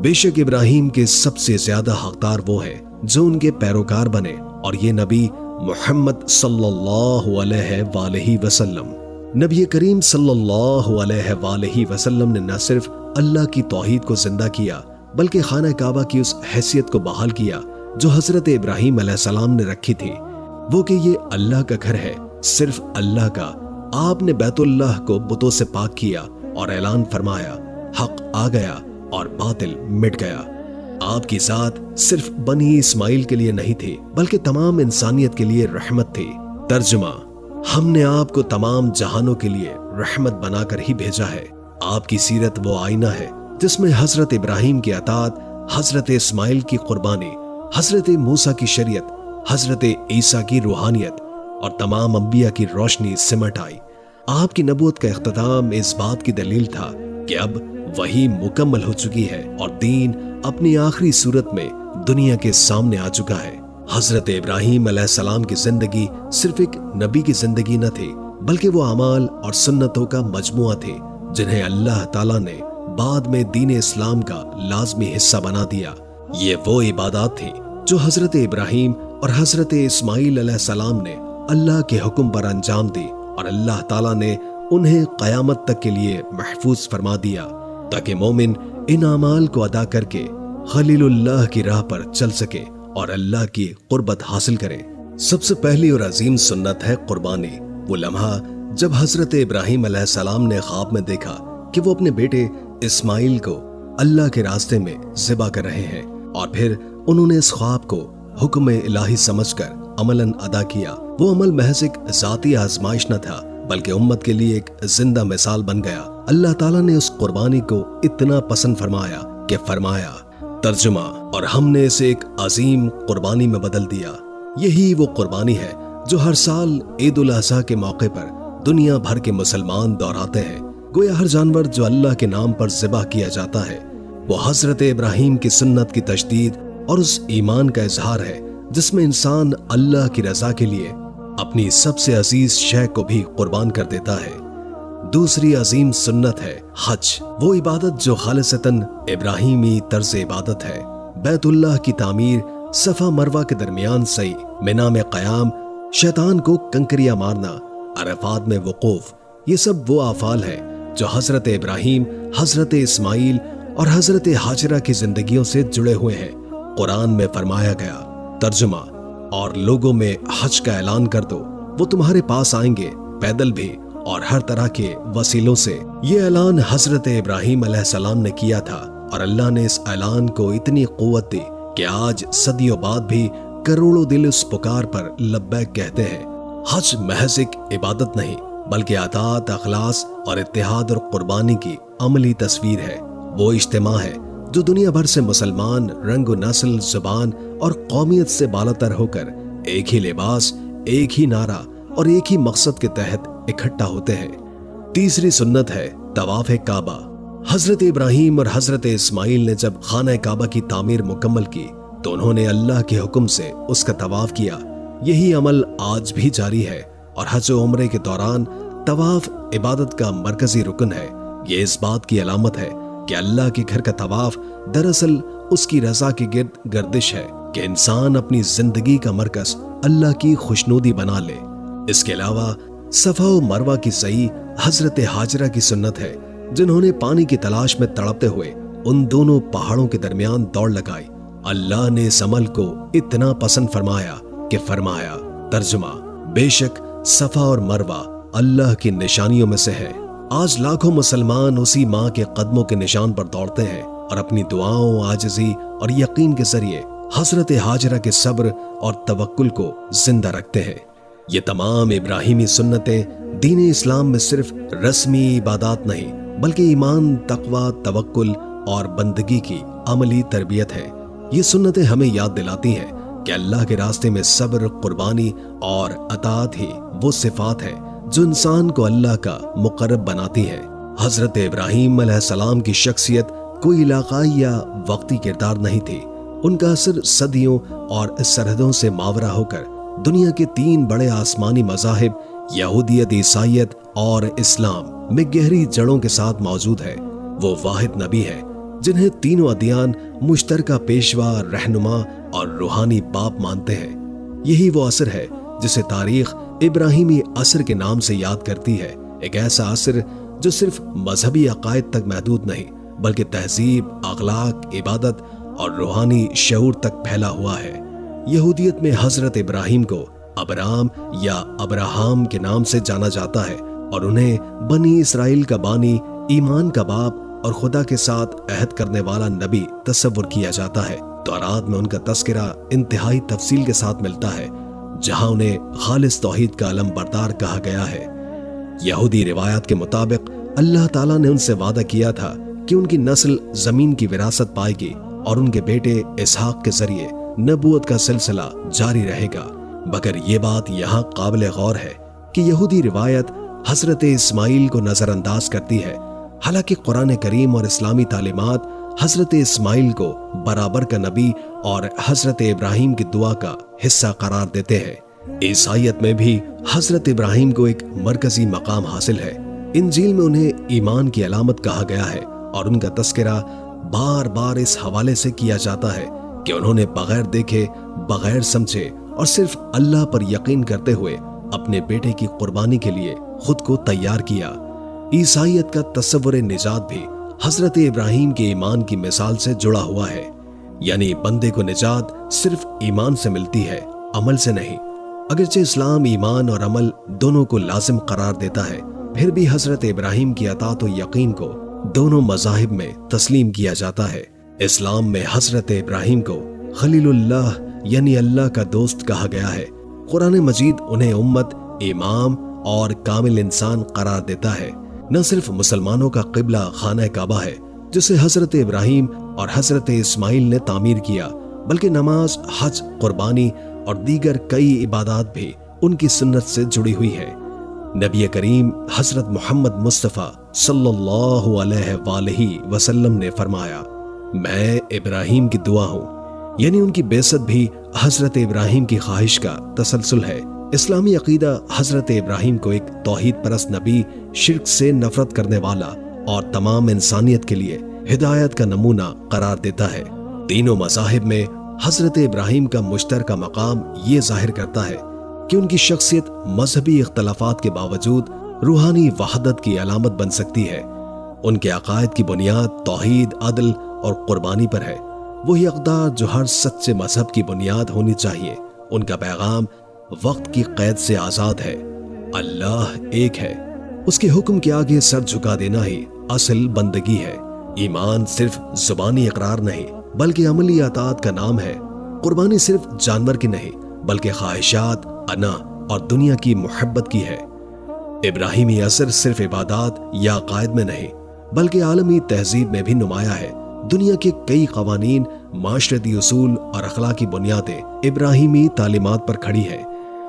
بے شک ابراہیم کے سب سے زیادہ حقدار وہ ہے جو ان کے پیروکار بنے، اور یہ نبی محمد صلی اللہ علیہ وآلہ وسلم۔ نبی کریم صلی اللہ علیہ وآلہ وسلم نے نہ صرف اللہ کی توحید کو زندہ کیا بلکہ خانہ کعبہ کی اس حیثیت کو بحال کیا جو حضرت ابراہیم علیہ السلام نے رکھی تھی، وہ کہ یہ اللہ کا گھر ہے، صرف اللہ کا۔ آپ نے بیت اللہ کو بتوں سے پاک کیا اور اعلان فرمایا، حق آ گیا اور باطل مٹ گیا۔ آپ کی ذات صرف بنی اسماعیل کے لیے نہیں تھی بلکہ تمام انسانیت کے لیے رحمت تھی۔ ترجمہ: ہم نے آپ کو تمام جہانوں کے لیے رحمت بنا کر ہی بھیجا ہے۔ آپ کی سیرت وہ آئینہ ہے جس میں حضرت ابراہیم کی اطاعت، حضرت اسماعیل کی قربانی، حضرت موسیٰ کی شریعت، حضرت عیسیٰ کی روحانیت اور تمام انبیاء کی روشنی سمٹ آئی۔ آپ کی نبوت کا اختتام اس بات کی دلیل تھا کہ اب وحی مکمل ہو چکی ہے اور دین اپنی آخری صورت میں دنیا کے سامنے آ چکا ہے۔ حضرت ابراہیم علیہ السلام کی زندگی صرف ایک نبی کی زندگی نہ تھی بلکہ وہ اعمال اور سنتوں کا مجموعہ تھی جنہیں اللہ تعالیٰ نے بعد میں دین اسلام کا لازمی حصہ بنا دیا۔ یہ وہ عبادات تھی جو حضرت ابراہیم اور حضرت اسماعیل علیہ السلام نے اللہ کے حکم پر انجام دی، اور اللہ تعالیٰ نے انہیں قیامت تک کے لیے محفوظ فرما دیا تاکہ مومن ان اعمال کو ادا کر کے خلیل اللہ کی راہ پر چل سکے اور اللہ کی قربت حاصل کرے۔ سب سے پہلی اور عظیم سنت ہے قربانی۔ وہ لمحہ جب حضرت ابراہیم علیہ السلام نے خواب میں دیکھا کہ وہ اپنے بیٹے اسماعیل کو اللہ کے راستے میں ذبح کر رہے ہیں، اور پھر انہوں نے اس خواب کو حکم الہی سمجھ کر عملاً ادا کیا۔ وہ عمل محض ایک ذاتی آزمائش نہ تھا بلکہ امت کے لیے ایک زندہ مثال بن گیا۔ اللہ تعالیٰ نے اس قربانی کو اتنا پسند فرمایا کہ فرمایا، ترجمہ: اور ہم نے اسے ایک عظیم قربانی میں بدل دیا۔ یہی وہ قربانی ہے جو ہر سال عید الاضحیٰ کے موقع پر دنیا بھر کے مسلمان دہراتے ہیں۔ گویا ہر جانور جو اللہ کے نام پر ذبح کیا جاتا ہے وہ حضرت ابراہیم کی سنت کی تجدید اور اس ایمان کا اظہار ہے جس میں انسان اللہ کی رضا کے لیے اپنی سب سے عزیز شے کو بھی قربان کر دیتا ہے۔ دوسری عظیم سنت ہے حج، وہ عبادت جو خالصتاً ابراہیمی طرز عبادت ہے۔ بیت اللہ کی تعمیر، صفا مروہ کے درمیان سعی، منا میں قیام، شیطان کو کنکریاں مارنا، عرفات میں وقوف، یہ سب وہ افعال ہیں جو حضرت ابراہیم، حضرت اسماعیل اور حضرت ہاجرہ کی زندگیوں سے جڑے ہوئے ہیں۔ قرآن میں فرمایا گیا، ترجمہ: اور لوگوں میں حج کا اعلان کر دو، وہ تمہارے پاس آئیں گے پیدل بھی اور ہر طرح کے وسیلوں سے۔ یہ اعلان حضرت ابراہیم علیہ السلام نے کیا تھا، اور اللہ نے اس اعلان کو اتنی قوت دی کہ آج صدیوں بعد بھی کروڑوں دل اس پکار پر لبیک کہتے ہیں۔ حج محض ایک عبادت نہیں بلکہ اطاعت، اخلاص اور اتحاد اور قربانی کی عملی تصویر ہے۔ وہ اجتماع ہے جو دنیا بھر سے مسلمان رنگ و نسل، زبان اور قومیت سے بالاتر ہو کر ایک ہی لباس، ایک ہی نعرہ اور ایک ہی مقصد کے تحت اکٹھا ہوتے ہیں۔ تیسری سنت ہے طواف کعبہ۔ حضرت ابراہیم اور حضرت اسماعیل نے جب خانہ کعبہ کی تعمیر مکمل کی تو انہوں نے اللہ کے حکم سے اس کا طواف کیا۔ یہی عمل آج بھی جاری ہے، اور حج و عمرے کے دوران طواف عبادت کا مرکزی رکن ہے۔ یہ اس بات کی علامت ہے کہ اللہ کے گھر کا طواف دراصل اس کی رضا کی گرد گردش ہے کہ انسان اپنی زندگی کا مرکز اللہ کی خوشنودی بنا لے۔ اس کے علاوہ صفا و مروہ کی سعی حضرت ہاجرہ کی سنت ہے، جنہوں نے پانی کی تلاش میں تڑپتے ہوئے ان دونوں پہاڑوں کے درمیان دوڑ لگائی۔ اللہ نے اس عمل کو اتنا پسند فرمایا کہ فرمایا، ترجمہ: بے شک صفا اور مروہ اللہ کی نشانیوں میں سے ہے۔ آج لاکھوں مسلمان اسی ماں کے قدموں کے نشان پر دوڑتے ہیں اور اپنی دعاؤں، عاجزی اور یقین کے ذریعے حضرت ہاجرہ کے صبر اور توکل کو زندہ رکھتے ہیں۔ یہ تمام ابراہیمی سنتیں دین اسلام میں صرف رسمی عبادات نہیں بلکہ ایمان، تقوی، توکل اور بندگی کی عملی تربیت ہے۔ یہ سنتیں ہمیں یاد دلاتی ہیں کہ اللہ کے راستے میں صبر، قربانی اور اطاعت ہی وہ صفات ہے جو انسان کو اللہ کا مقرب بناتی ہے۔ حضرت ابراہیم علیہ السلام کی شخصیت کوئی علاقائی یا وقتی کردار نہیں تھی، ان کا اثر صدیوں اور سرحدوں سے ماورا ہو کر دنیا کے 3 بڑے آسمانی مذاہب یہودیت، عیسائیت اور اسلام میں گہری جڑوں کے ساتھ موجود ہے۔ وہ واحد نبی ہے جنہیں تینوں ادیان مشترکہ پیشوا، رہنما اور روحانی باپ مانتے ہیں۔ یہی وہ عصر ہے جسے تاریخ ابراہیمی عصر کے نام سے یاد کرتی ہے، ایک ایسا عصر جو صرف مذہبی عقائد تک محدود نہیں بلکہ تہذیب، اخلاق، عبادت اور روحانی شعور تک پھیلا ہوا ہے۔ یہودیت میں حضرت ابراہیم کو ابرام یا ابراہام کے نام سے جانا جاتا ہے اور انہیں بنی اسرائیل کا بانی، ایمان کا باپ اور خدا کے ساتھ عہد کرنے والا نبی تصور کیا جاتا ہے۔ تورات میں ان کا تذکرہ انتہائی تفصیل کے ساتھ ملتا ہے، جہاں انہیں خالص توحید کا علم بردار کہا گیا ہے۔ یہودی روایات کے مطابق اللہ تعالیٰ نے ان سے وعدہ کیا تھا کہ ان کی نسل زمین کی وراثت پائے گی اور ان کے بیٹے اسحاق کے ذریعے نبوت کا سلسلہ جاری رہے گا۔ مگر یہ بات یہاں قابل غور ہے کہ یہودی روایت حضرت اسماعیل کو نظر انداز کرتی ہے، حالانکہ قرآن کریم اور اسلامی تعلیمات حضرت اسماعیل کو برابر کا نبی اور حضرت ابراہیم کی دعا کا حصہ قرار دیتے ہیں۔ عیسائیت میں بھی حضرت ابراہیم کو ایک مرکزی مقام حاصل ہے۔ انجیل میں انہیں ایمان کی علامت کہا گیا ہے اور ان کا تذکرہ بار بار اس حوالے سے کیا جاتا ہے کہ انہوں نے بغیر دیکھے، بغیر سمجھے اور صرف اللہ پر یقین کرتے ہوئے اپنے بیٹے کی قربانی کے لیے خود کو تیار کیا۔ عیسائیت کا تصور نجات بھی حضرت ابراہیم کے ایمان کی مثال سے جڑا ہوا ہے، یعنی بندے کو نجات صرف ایمان سے ملتی ہے، عمل سے نہیں۔ اگرچہ اسلام ایمان اور عمل دونوں کو لازم قرار دیتا ہے، پھر بھی حضرت ابراہیم کی اطاعت و یقین کو دونوں مذاہب میں تسلیم کیا جاتا ہے۔ اسلام میں حضرت ابراہیم کو خلیل اللہ یعنی اللہ کا دوست کہا گیا ہے۔ قرآن مجید انہیں امت، امام اور کامل انسان قرار دیتا ہے۔ نہ صرف مسلمانوں کا قبلہ خانہ کعبہ ہے جسے حضرت ابراہیم اور حضرت اسماعیل نے تعمیر کیا، بلکہ نماز، حج، قربانی اور دیگر کئی عبادات بھی ان کی سنت سے جڑی ہوئی ہے۔ نبی کریم حضرت محمد مصطفیٰ صلی اللہ علیہ وآلہ وسلم نے فرمایا، میں ابراہیم کی دعا ہوں، یعنی ان کی بعثت بھی حضرت ابراہیم کی خواہش کا تسلسل ہے۔ اسلامی عقیدہ حضرت ابراہیم کو ایک توحید پرست نبی، شرک سے نفرت کرنے والا اور تمام انسانیت کے لیے ہدایت کا نمونہ قرار دیتا ہے۔ تینوں مذاہب میں حضرت ابراہیم کا مشترکہ مقام یہ ظاہر کرتا ہے کہ ان کی شخصیت مذہبی اختلافات کے باوجود روحانی وحدت کی علامت بن سکتی ہے۔ ان کے عقائد کی بنیاد توحید، عدل اور قربانی پر ہے، وہی اقدار جو ہر سچے مذہب کی بنیاد ہونی چاہیے۔ ان کا پیغام وقت کی قید سے آزاد ہے، اللہ ایک ہے، اس کے حکم کے آگے سر جھکا دینا ہی اصل بندگی ہے۔ ایمان صرف زبانی اقرار نہیں بلکہ عملی اطاعت کا نام ہے۔ قربانی صرف جانور کی نہیں بلکہ خواہشات، انا اور دنیا کی محبت کی ہے۔ ابراہیمی اثر صرف عبادات یا عقائد میں نہیں بلکہ عالمی تہذیب میں بھی نمایاں ہے۔ دنیا کے کئی قوانین، معاشرتی اصول اور اخلاقی بنیادیں ابراہیمی تعلیمات پر کھڑی ہیں،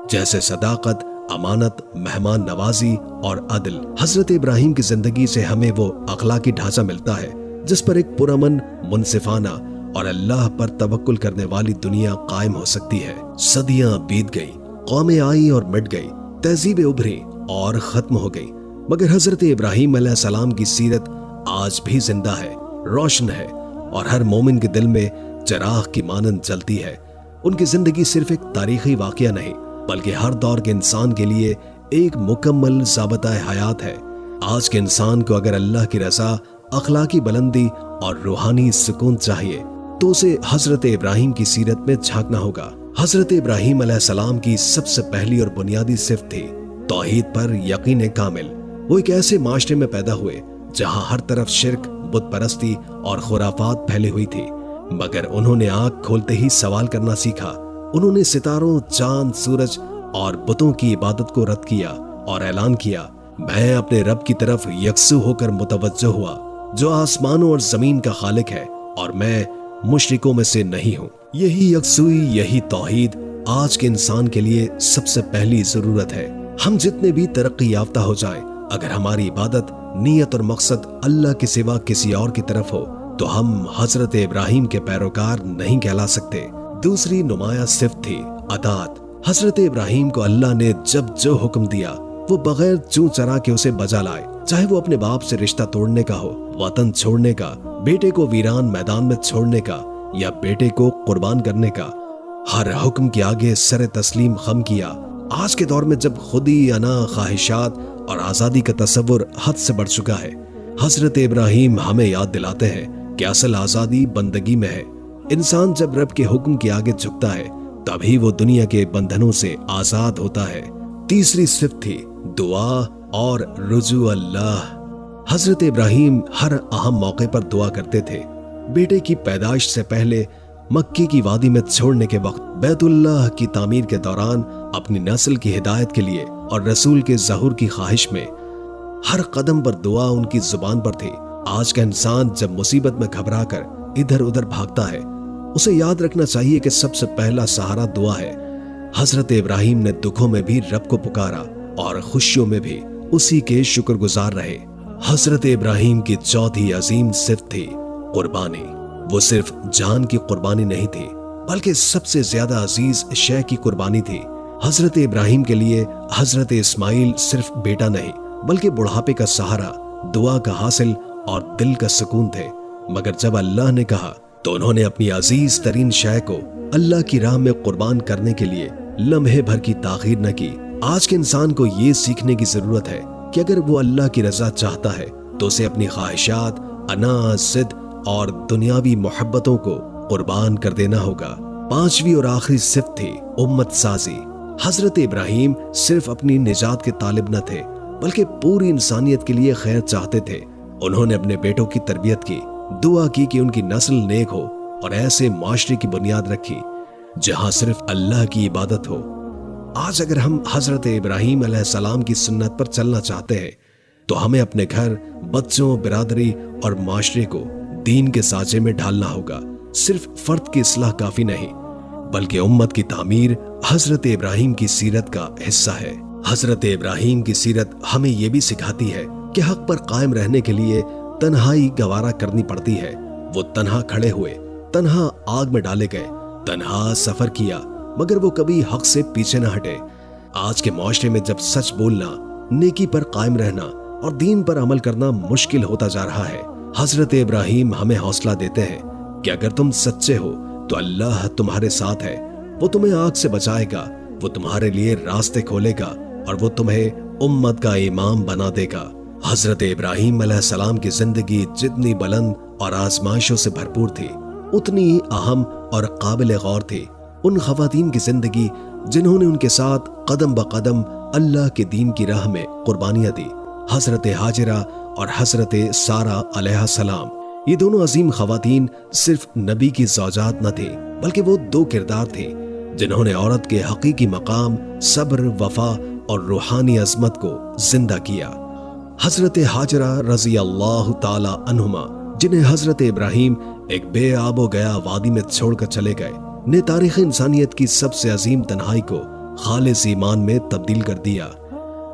جیسے صداقت، امانت، مہمان نوازی اور عدل۔ حضرت ابراہیم کی زندگی سے ہمیں وہ اخلاقی ڈھانچہ ملتا ہے جس پر ایک پرامن، منصفانہ اور اللہ پر توکل کرنے والی دنیا قائم ہو سکتی ہے۔ صدیاں بیت گئی، قومیں آئی اور مٹ گئی، تہذیبیں ابھری اور ختم ہو گئی، مگر حضرت ابراہیم علیہ السلام کی سیرت آج بھی زندہ ہے، روشن ہے اور ہر مومن کے دل میں چراغ کی مانند جلتی ہے۔ ان کی زندگی صرف ایک تاریخی واقعہ نہیں بلکہ ہر دور کے انسان کے لیے ایک مکمل ضابطہ حیات ہے۔ آج کے انسان کو اگر اللہ کی رضا، اخلاقی بلندی اور روحانی سکون چاہیے تو اسے حضرت ابراہیم کی سیرت میں جھانکنا ہوگا۔ حضرت ابراہیم علیہ السلام کی سب سے پہلی اور بنیادی صفت تھی توحید پر یقین کامل۔ وہ ایک ایسے معاشرے میں پیدا ہوئے جہاں ہر طرف شرک، بت پرستی اور خرافات پھیلی ہوئی تھی، مگر انہوں نے آنکھ کھولتے ہی سوال کرنا سیکھا۔ انہوں نے ستاروں، چاند، سورج اور بتوں کی عبادت کو رد کیا اور اعلان کیا، میں اپنے رب کی طرف یکسو ہو کر متوجہ ہوا جو آسمانوں اور زمین کا خالق ہے، اور میں مشرکوں میں سے نہیں ہوں۔ یہی یکسوئی، یہی توحید آج کے انسان کے لیے سب سے پہلی ضرورت ہے۔ ہم جتنے بھی ترقی یافتہ ہو جائیں، اگر ہماری عبادت نیت اور مقصد اللہ کے سوا کسی اور کی طرف ہو تو ہم حضرت ابراہیم کے پیروکار نہیں کہلا سکتے۔ دوسری نمایاں صفت تھی اطاعت۔ حضرت ابراہیم کو اللہ نے جب جو حکم دیا وہ بغیر چوں چرا کے اسے بجا لائے، چاہے وہ اپنے باپ سے رشتہ توڑنے کا ہو، وطن چھوڑنے کا، بیٹے کو ویران میدان میں چھوڑنے کا یا بیٹے کو قربان کرنے کا۔ ہر حکم کے آگے سر تسلیم خم کیا۔ آج کے دور میں جب خودی انا، خواہشات اور آزادی کا تصور حد سے بڑھ چکا ہے، حضرت ابراہیم ہمیں یاد دلاتے ہیں کہ اصل آزادی بندگی میں ہے۔ انسان جب رب کے حکم کے آگے جھکتا ہے تبھی وہ دنیا کے بندھنوں سے آزاد ہوتا ہے۔ تیسری صفت تھی دعا اور رجوع اللہ۔ حضرت ابراہیم ہر اہم موقع پر دعا کرتے تھے۔ بیٹے کی پیدائش سے پہلے، مکے کی وادی میں چھوڑنے کے وقت، بیت اللہ کی تعمیر کے دوران، اپنی نسل کی ہدایت کے لیے اور رسول کے ظہور کی خواہش میں، ہر قدم پر دعا ان کی زبان پر تھی۔ آج کا انسان جب مصیبت میں گھبرا کر ادھر ادھر بھاگتا ہے، اسے یاد رکھنا چاہیے کہ سب سے پہلا سہارا دعا ہے۔ حضرت ابراہیم نے دکھوں میں بھی رب کو پکارا اور خوشیوں میں بھی اسی کے شکر گزار رہے۔ حضرت ابراہیم کی چوتھی عظیم صفت تھی قربانی۔ وہ صرف جان کی قربانی نہیں تھی بلکہ سب سے زیادہ عزیز شے کی قربانی تھی۔ حضرت ابراہیم کے لیے حضرت اسماعیل صرف بیٹا نہیں بلکہ بڑھاپے کا سہارا، دعا کا حاصل اور دل کا سکون تھے۔ مگر جب اللہ نے کہا تو انہوں نے اپنی عزیز ترین شے کو اللہ کی راہ میں قربان کرنے کے لیے لمحے بھر کی تاخیر نہ کی۔ آج کے انسان کو یہ سیکھنے کی ضرورت ہے کہ اگر وہ اللہ کی رضا چاہتا ہے تو اسے اپنی خواہشات، انا، ضد اور دنیاوی محبتوں کو قربان کر دینا ہوگا۔ پانچویں اور آخری صفت تھی امت سازی۔ حضرت ابراہیم صرف اپنی نجات کے طالب نہ تھے بلکہ پوری انسانیت کے لیے خیر چاہتے تھے۔ انہوں نے اپنے بیٹوں کی تربیت کی، دعا کی کہ ان کی نسل نیک ہو اور ایسے معاشرے کی بنیاد رکھی جہاں صرف اللہ کی عبادت ہو۔ آج اگر ہم حضرت ابراہیم علیہ السلام کی سنت پر چلنا چاہتے ہیں تو ہمیں اپنے گھر، بچوں، برادری اور معاشرے کو دین کے سانچے میں ڈھالنا ہوگا۔ صرف فرد کی اصلاح کافی نہیں بلکہ امت کی تعمیر حضرت ابراہیم کی سیرت کا حصہ ہے۔ حضرت ابراہیم کی سیرت ہمیں یہ بھی سکھاتی ہے کہ حق پر قائم رہنے کے لیے تنہائی گوارا کرنی پڑتی ہے۔ وہ تنہا کھڑے ہوئے، تنہا آگ میں ڈالے گئے، تنہا سفر کیا، مگر وہ کبھی حق سے پیچھے نہ ہٹے۔ آج کے معاشرے میں جب سچ بولنا، نیکی پر قائم رہنا اور دین پر عمل کرنا مشکل ہوتا جا رہا ہے، حضرت ابراہیم ہمیں حوصلہ دیتے ہیں کہ اگر تم سچے ہو تو اللہ تمہارے ساتھ ہے۔ وہ تمہیں آگ سے بچائے گا، وہ تمہارے لیے راستے کھولے گا اور وہ تمہیں امت کا امام بنا دے گا۔ حضرت ابراہیم علیہ السلام کی زندگی جتنی بلند اور آزمائشوں سے بھرپور تھی اتنی ہی اہم اور قابل غور تھی ان خواتین کی زندگی جنہوں نے ان کے ساتھ قدم بقدم اللہ کے دین کی راہ میں قربانیاں دی۔ حضرت ہاجرہ اور حضرت سارہ علیہ السلام، یہ دونوں عظیم خواتین صرف نبی کی زوجات نہ تھیں بلکہ وہ دو کردار تھیں جنہوں نے عورت کے حقیقی مقام، صبر، وفا اور روحانی عظمت کو زندہ کیا۔ حضرت ہاجرہ رضی اللہ تعالی عنہما، جنہیں حضرت ابراہیم ایک بے آب و گیا وادی میں چھوڑ کر چلے گئے، نے تاریخ انسانیت کی سب سے عظیم تنہائی کو خالص ایمان میں تبدیل کر دیا۔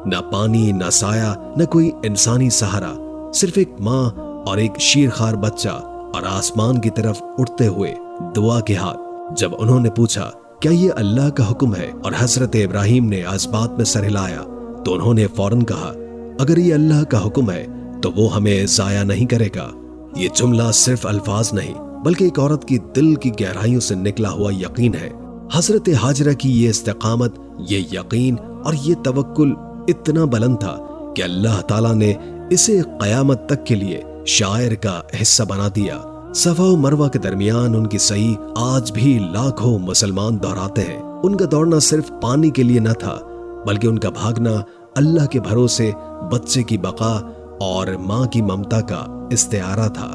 نہ پانی، نہ سایہ، نہ کوئی انسانی سہارا، صرف ایک ماں اور ایک شیرخوار بچہ اور آسمان کی طرف اٹھتے ہوئے دعا کے ہاتھ۔ جب انہوں نے پوچھا کیا یہ اللہ کا حکم ہے اور حضرت ابراہیم نے اس بات میں سر ہلایا تو انہوں نے فوراً کہا اگر یہ اللہ کا حکم ہے تو وہ ہمیں ضائع نہیں کرے گا۔ یہ جملہ صرف الفاظ نہیں بلکہ ایک عورت کی دل کی گہرائیوں سے نکلا ہوا یقین ہے۔ حضرت ہاجرہ کی یہ استقامت، یہ یقین اور یہ توکل اتنا بلند تھا کہ اللہ تعالیٰ نے اسے قیامت تک کے لیے شاعر کا حصہ بنا دیا۔ صفا و مروہ کے درمیان ان کی سعی آج بھی لاکھوں مسلمان دہراتے ہیں۔ ان کا دوڑنا صرف پانی کے لیے نہ تھا بلکہ ان کا بھاگنا اللہ کے بھروسے بچے کی بقا اور ماں کی ممتا کا استعارہ تھا۔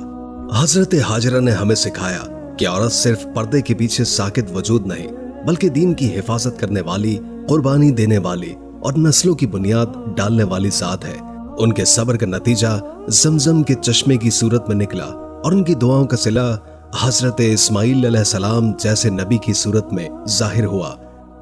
حضرت ہاجرہ نے ہمیں سکھایا کہ عورت صرف پردے کے پیچھے ساکت وجود نہیں بلکہ دین کی حفاظت کرنے والی، قربانی دینے والی اور نسلوں کی بنیاد ڈالنے والی ذات ہے۔ ان کے صبر کا نتیجہ زمزم کے چشمے کی صورت میں نکلا اور ان کی دعاؤں کا صلہ حضرت اسماعیل علیہ السلام جیسے نبی کی صورت میں ظاہر ہوا۔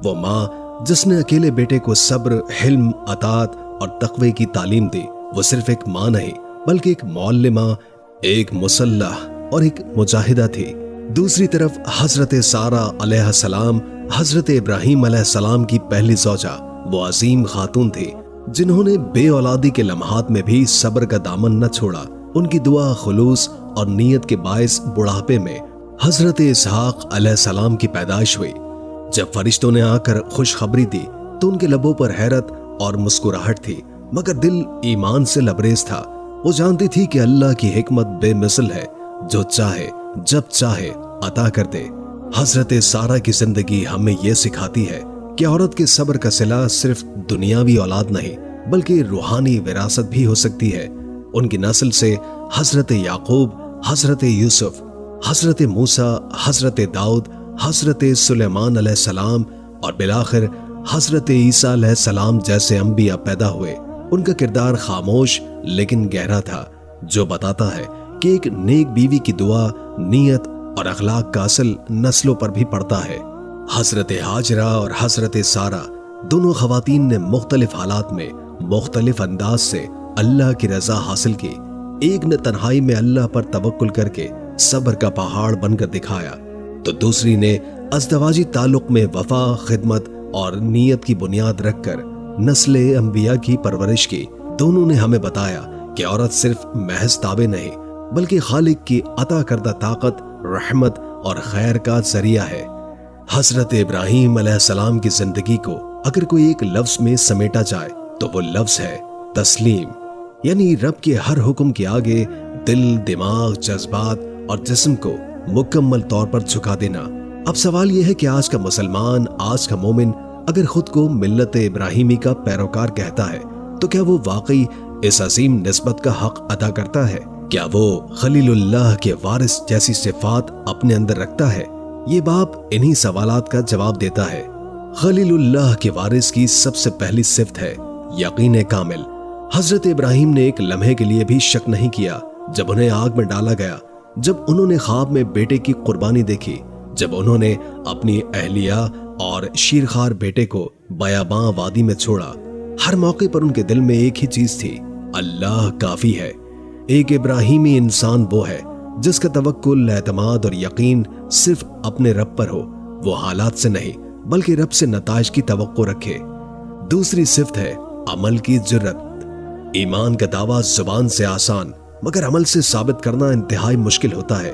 وہ ماں جس نے اکیلے بیٹے کو صبر، حلم، اطاعت اور تقوی کی تعلیم دی، وہ صرف ایک ماں نہیں بلکہ ایک معلمہ، ایک مسلح اور ایک مجاہدہ تھی۔ دوسری طرف حضرت سارہ علیہ السلام حضرت ابراہیم علیہ السلام کی پہلی زوجہ، وہ عظیم خاتون تھی جنہوں نے بے اولادی کے لمحات میں بھی صبر کا دامن نہ چھوڑا۔ ان کی دعا، خلوص اور نیت کے باعث بڑھاپے میں حضرت اسحاق علیہ السلام کی پیدائش ہوئی۔ جب فرشتوں نے آ کر خوشخبری دی تو ان کے لبوں پر حیرت اور مسکراہٹ تھی، مگر دل ایمان سے لبریز تھا۔ وہ جانتی تھی کہ اللہ کی حکمت بے مثل ہے، جو چاہے جب چاہے عطا کر دے۔ حضرت سارہ کی زندگی ہمیں یہ سکھاتی ہے کہ عورت کے صبر کا صلہ صرف دنیاوی اولاد نہیں بلکہ روحانی وراثت بھی ہو سکتی ہے۔ ان کی نسل سے حضرت یعقوب، حضرت یوسف، حضرت موسیٰ، حضرت داؤد، حضرت سلیمان علیہ السلام اور بالآخر حضرت عیسیٰ علیہ السلام جیسے انبیاء پیدا ہوئے۔ ان کا کردار خاموش لیکن گہرا تھا، جو بتاتا ہے کہ ایک نیک بیوی کی دعا، نیت اور اخلاق کا اثر نسلوں پر بھی پڑتا ہے۔ حضرت ہاجرہ اور حضرت سارہ دونوں خواتین نے مختلف حالات میں مختلف انداز سے اللہ کی رضا حاصل کی۔ ایک نے تنہائی میں اللہ پر توکل کر کے صبر کا پہاڑ بن کر دکھایا، تو دوسری نے ازدواجی تعلق میں وفا، خدمت اور نیت کی بنیاد رکھ کر نسل انبیاء کی پرورش کی۔ دونوں نے ہمیں بتایا کہ عورت صرف محض تابع نہیں بلکہ خالق کی عطا کردہ طاقت، رحمت اور خیر کا ذریعہ ہے۔ حضرت ابراہیم علیہ السلام کی زندگی کو اگر کوئی ایک لفظ میں سمیٹا جائے تو وہ لفظ ہے تسلیم، یعنی رب کے ہر حکم کے آگے دل، دماغ، جذبات اور جسم کو مکمل طور پر جھکا دینا۔ اب سوال یہ ہے کہ آج کا مسلمان، آج کا مومن اگر خود کو ملت ابراہیمی کا پیروکار کہتا ہے تو کیا وہ واقعی اس عظیم نسبت کا حق ادا کرتا ہے؟ کیا وہ خلیل اللہ کے وارث جیسی صفات اپنے اندر رکھتا ہے؟ یہ باب انہی سوالات کا جواب دیتا ہے۔ خلیل اللہ کے وارث کی سب سے پہلی صفت ہے یقین کامل۔ حضرت ابراہیم نے ایک لمحے کے لیے بھی شک نہیں کیا جب انہیں آگ میں ڈالا گیا، جب انہوں نے خواب میں بیٹے کی قربانی دیکھی، جب انہوں نے اپنی اہلیہ اور شیرخوار بیٹے کو بیاباں وادی میں چھوڑا۔ ہر موقع پر ان کے دل میں ایک ہی چیز تھی، اللہ کافی ہے۔ ایک ابراہیمی انسان وہ ہے جس کا توکل، اعتماد اور یقین صرف اپنے رب پر ہو، وہ حالات سے نہیں بلکہ رب سے نتائج کی توقع رکھے۔ دوسری صفت ہے عمل کی جرت۔ ایمان کا دعویٰ زبان سے آسان مگر عمل سے ثابت کرنا انتہائی مشکل ہوتا ہے۔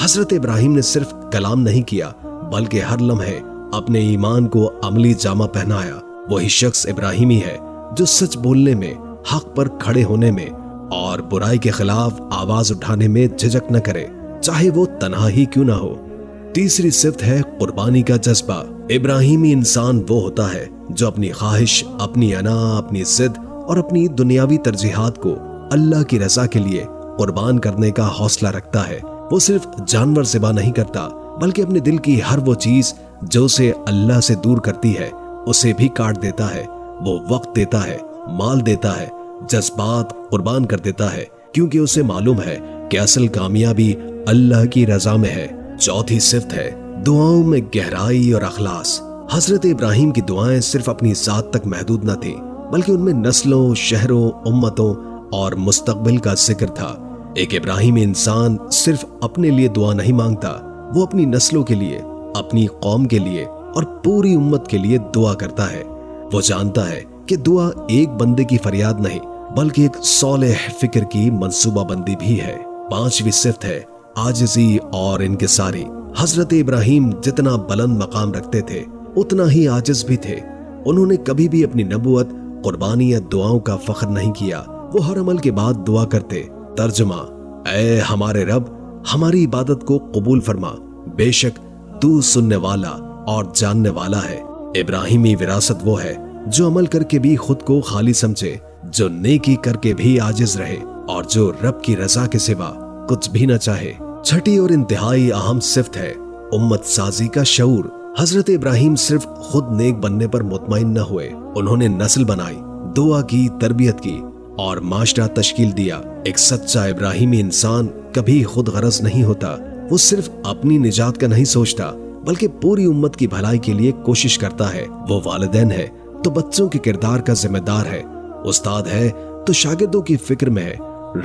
حضرت ابراہیم نے صرف کلام نہیں کیا بلکہ ہر لمحے اپنے ایمان کو عملی جامہ پہنایا۔ وہی شخص ابراہیمی ہے جو سچ بولنے میں، حق پر کھڑے ہونے میں اور برائی کے خلاف آواز اٹھانے میں جھجک نہ کرے، چاہے وہ تنہا ہی کیوں نہ ہو۔ تیسری صفت ہے قربانی کا جذبہ۔ ابراہیمی انسان وہ ہوتا ہے جو اپنی خواہش، اپنی انا، اپنی ضد اور اپنی دنیاوی ترجیحات کو اللہ کی رضا کے لیے قربان کرنے کا حوصلہ رکھتا ہے۔ وہ صرف جانور ذبح نہیں کرتا بلکہ اپنے دل کی ہر وہ چیز جو اسے اللہ سے دور کرتی ہے اسے بھی کاٹ دیتا ہے۔ وہ وقت دیتا ہے، مال دیتا ہے، جذبات قربان کر دیتا ہے، کیونکہ اسے معلوم ہے کہ اصل کامیابی اللہ کی رضا میں ہے۔ چوتھی صفت ہے دعاؤں میں گہرائی اور اخلاص۔ حضرت ابراہیم کی دعائیں صرف اپنی ذات تک محدود نہ تھیں بلکہ ان میں نسلوں، شہروں، امتوں اور مستقبل کا ذکر تھا۔ ایک ابراہیمی انسان صرف اپنے لیے دعا نہیں مانگتا، وہ اپنی نسلوں کے لیے، اپنی قوم کے لیے اور پوری امت کے لیے دعا کرتا ہے۔ وہ جانتا ہے کہ دعا ایک بندے کی فریاد نہیں بلکہ ایک صالح فکر کی منصوبہ بندی بھی ہے۔ پانچویں صفت ہے عاجزی اور انکساری۔ حضرت ابراہیم جتنا بلند مقام رکھتے تھے اتنا ہی عاجز بھی تھے۔ انہوں نے کبھی بھی اپنی نبوت، قربانی یا دعاؤں کا فخر نہیں کیا۔ وہ ہر عمل کے بعد دعا کرتے۔ ترجمہ: اے ہمارے رب، ہماری عبادت کو قبول فرما، بے شک تو سننے والا اور جاننے والا ہے۔ ابراہیمی وراثت وہ ہے جو عمل کر کے بھی خود کو خالی سمجھے، جو نیکی کر کے بھی عاجز رہے اور جو رب کی رضا کے سوا کچھ بھی نہ چاہے۔ چھٹی اور انتہائی اہم صفت ہے امت سازی کا شعور۔ حضرت ابراہیم صرف خود نیک بننے پر مطمئن نہ ہوئے، انہوں نے نسل بنائی، دعا کی، تربیت کی اور معاشرہ تشکیل دیا۔ ایک سچا ابراہیمی انسان کبھی خود غرض نہیں ہوتا، وہ صرف اپنی نجات کا نہیں سوچتا بلکہ پوری امت کی بھلائی کے لیے کوشش کرتا ہے۔ وہ والدین ہے تو بچوں کے کردار کا ذمہ دار ہے، استاد ہے تو شاگردوں کی فکر میں ہے،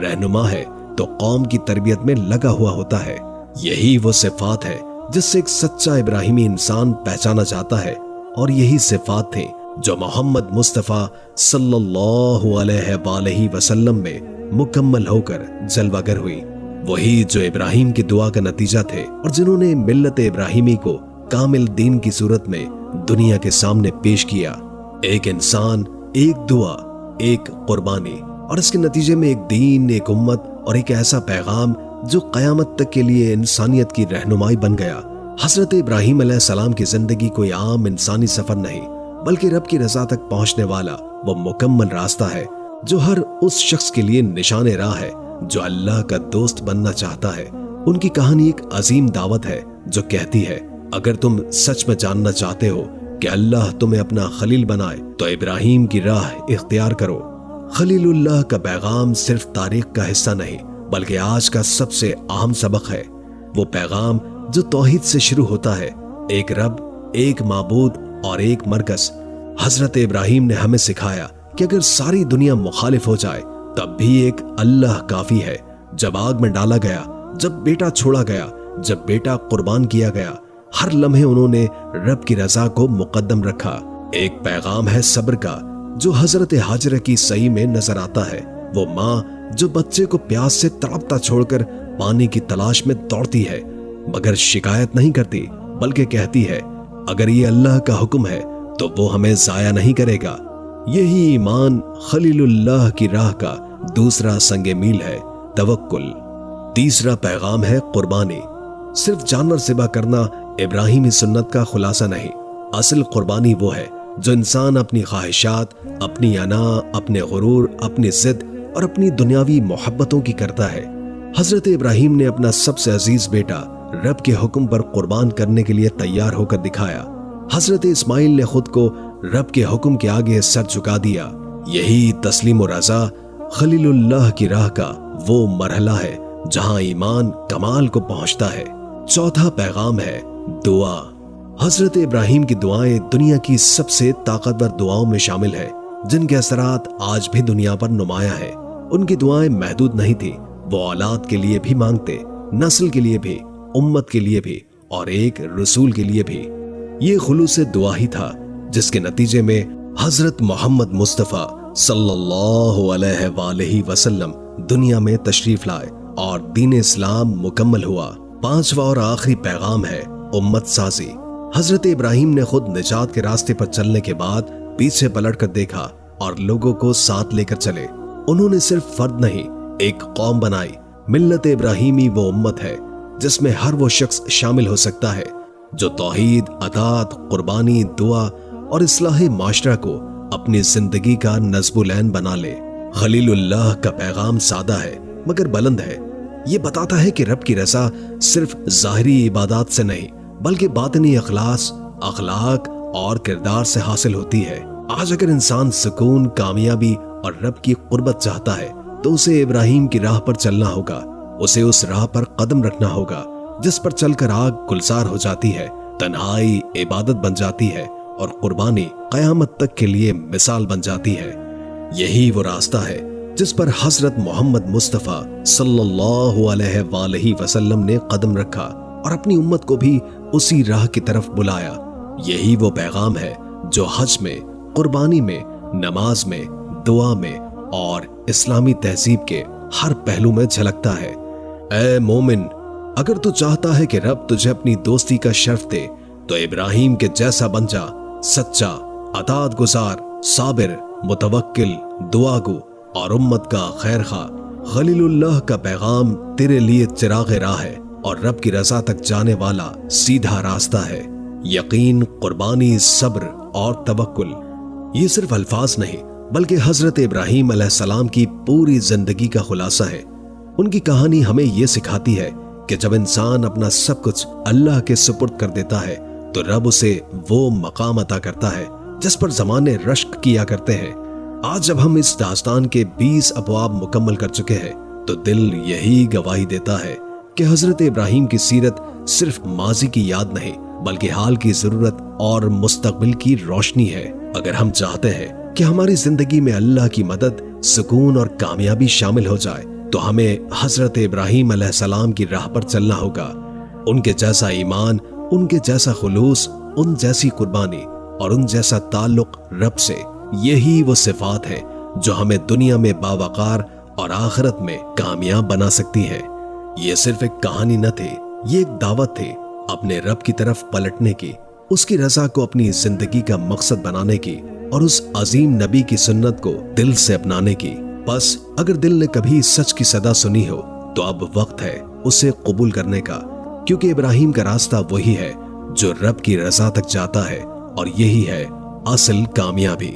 رہنما ہے تو قوم کی تربیت میں لگا ہوا ہوتا ہے۔ یہی وہ صفات ہے جس سے ایک سچا ابراہیمی انسان پہچانا جاتا ہے، اور یہی صفات تھیں جو محمد مصطفیٰ صلی اللہ علیہ وآلہ وسلم میں مکمل ہو کر جلوہ گر ہوئی۔ وہی جو ابراہیم کی دعا کا نتیجہ تھے، اور جنہوں نے ملت ابراہیمی کو کامل دین کی صورت میں دنیا کے سامنے پیش کیا۔ ایک انسان، ایک دعا، ایک قربانی، اور اس کے نتیجے میں ایک دین، ایک امت اور ایک ایسا پیغام جو قیامت تک کے لیے انسانیت کی رہنمائی بن گیا۔ حضرت ابراہیم علیہ السلام کی زندگی کوئی عام انسانی سفر نہیں، بلکہ رب کی رضا تک پہنچنے والا وہ مکمل راستہ ہے جو ہر اس شخص کے لیے نشان راہ ہے جو اللہ کا دوست بننا چاہتا ہے۔ ان کی کہانی ایک عظیم دعوت ہے جو کہتی ہے، اگر تم سچ میں جاننا چاہتے ہو کہ اللہ تمہیں اپنا خلیل بنائے تو ابراہیم کی راہ اختیار کرو۔ خلیل اللہ کا پیغام صرف تاریخ کا حصہ نہیں بلکہ آج کا سب سے اہم سبق ہے۔ وہ پیغام جو توحید سے شروع ہوتا ہے، ایک رب، ایک معبود اور ایک مرکز۔ حضرت ابراہیم نے ہمیں سکھایا کہ اگر ساری دنیا مخالف ہو جائے تب بھی ایک اللہ کافی ہے۔ جب آگ میں ڈالا گیا، جب بیٹا چھوڑا گیا، جب بیٹا قربان کیا گیا، ہر لمحے انہوں نے رب کی رضا کو مقدم رکھا۔ ایک پیغام ہے صبر کا جو حضرت ہاجرہ کی سعی میں نظر آتا ہے۔ وہ ماں جو بچے کو پیاس سے تڑپتا چھوڑ کر پانی کی تلاش میں دوڑتی ہے، مگر شکایت نہیں کرتی بلکہ کہتی ہے، اگر یہ اللہ کا حکم ہے تو وہ ہمیں ضائع نہیں کرے گا۔ یہی ایمان خلیل اللہ کی راہ کا دوسرا سنگ میل ہے، توکل۔ تیسرا پیغام ہے قربانی۔ صرف جانور ذبح کرنا ابراہیمی سنت کا خلاصہ نہیں۔ اصل قربانی وہ ہے جو انسان اپنی خواہشات، اپنی انا، اپنے غرور، اپنی ضد اور اپنی دنیاوی محبتوں کی کرتا ہے۔ حضرت ابراہیم نے اپنا سب سے عزیز بیٹا رب کے حکم پر قربان کرنے کے لیے تیار ہو کر دکھایا۔ حضرت اسماعیل نے خود کو رب کے حکم کے آگے سر جھکا دیا۔ یہی تسلیم و رضا خلیل اللہ کی راہ کا وہ مرحلہ ہے جہاں ایمان کمال کو پہنچتا ہے۔ چوتھا پیغام ہے دعا۔ حضرت ابراہیم کی دعائیں دنیا کی سب سے طاقتور دعاؤں میں شامل ہیں، جن کے اثرات آج بھی دنیا پر نمایاں ہیں۔ ان کی دعائیں محدود نہیں تھی، وہ اولاد کے لیے بھی مانگتے، نسل کے لیے بھی، امت کے لیے بھی اور ایک رسول کے لیے بھی۔ یہ خلوص دعا ہی تھا جس کے نتیجے میں حضرت محمد مصطفیٰ صلی اللہ علیہ وآلہ وسلم دنیا میں تشریف لائے اور دین اسلام مکمل ہوا۔ پانچواں اور آخری پیغام ہے امت سازی۔ حضرت ابراہیم نے خود نجات کے راستے پر چلنے کے بعد پیچھے پلٹ کر دیکھا اور لوگوں کو ساتھ لے کر چلے۔ انہوں نے صرف فرد نہیں، ایک قوم بنائی۔ ملت ابراہیمی وہ امت ہے جس میں ہر وہ شخص شامل ہو سکتا ہے جو توحید، اطاعت، قربانی، دعا اور اصلاح معاشرہ کو اپنی زندگی کا نصب العین بنا لے۔ خلیل اللہ کا پیغام سادہ ہے مگر بلند ہے۔ یہ بتاتا ہے کہ رب کی رضا صرف ظاہری عبادات سے نہیں بلکہ باطنی اخلاق اور کردار سے حاصل ہوتی ہے۔ آج اگر انسان سکون، کامیابی اور رب کی قربت چاہتا ہے تو اسے ابراہیم کی راہ پر چلنا ہوگا۔ اسے اس راہ پر قدم رکھنا ہوگا جس پر چل کر آگ گلزار ہو جاتی ہے، تنہائی عبادت بن جاتی ہے اور قربانی قیامت تک کے لیے مثال بن جاتی ہے۔ یہی وہ راستہ ہے جس پر حضرت محمد مصطفیٰ صلی اللہ علیہ وآلہ وسلم نے قدم رکھا اور اپنی امت کو بھی اسی راہ کی طرف بلایا۔ یہی وہ پیغام ہے جو حج میں، قربانی میں، نماز میں، دعا میں اور اسلامی تہذیب کے ہر پہلو میں جھلکتا ہے۔ اے مومن، اگر تو چاہتا ہے کہ رب تجھے اپنی دوستی کا شرف دے تو ابراہیم کے جیسا بن جا، سچا، اطاعت گزار، صابر، متوکل، دعا گو اور امت کا خیر خواہ۔ خلیل اللہ کا پیغام تیرے لیے چراغ راہ ہے اور رب کی رضا تک جانے والا سیدھا راستہ ہے۔ یقین، قربانی، صبر اور توکل، یہ صرف الفاظ نہیں بلکہ حضرت ابراہیم علیہ السلام کی پوری زندگی کا خلاصہ ہے۔ ان کی کہانی ہمیں یہ سکھاتی ہے کہ جب انسان اپنا سب کچھ اللہ کے سپرد کر دیتا ہے تو رب اسے وہ مقام عطا کرتا ہے جس پر زمانے رشک کیا کرتے ہیں۔ آج جب ہم اس داستان کے 20 ابواب مکمل کر چکے ہیں تو دل یہی گواہی دیتا ہے کہ حضرت ابراہیم کی سیرت صرف ماضی کی یاد نہیں بلکہ حال کی ضرورت اور مستقبل کی روشنی ہے۔ اگر ہم چاہتے ہیں کہ ہماری زندگی میں اللہ کی مدد سکون اور کامیابی شامل ہو جائے تو ہمیں حضرت ابراہیم علیہ السلام کی راہ پر چلنا ہوگا۔ ان کے جیسا ایمان، ان کے جیسا خلوص، ان جیسی قربانی اور ان جیسا تعلق رب سے، یہی وہ صفات ہیں جو ہمیں دنیا میں باوقار اور آخرت میں کامیاب بنا سکتی ہیں۔ یہ صرف ایک کہانی نہ تھی، یہ ایک دعوت تھی اپنے رب کی طرف پلٹنے کی، اس کی رضا کو اپنی زندگی کا مقصد بنانے کی اور اس عظیم نبی کی سنت کو دل سے اپنانے کی۔ بس اگر دل نے کبھی سچ کی صدا سنی ہو تو اب وقت ہے اسے قبول کرنے کا، کیونکہ ابراہیم کا راستہ وہی ہے جو رب کی رضا تک جاتا ہے، اور یہی ہے اصل کامیابی۔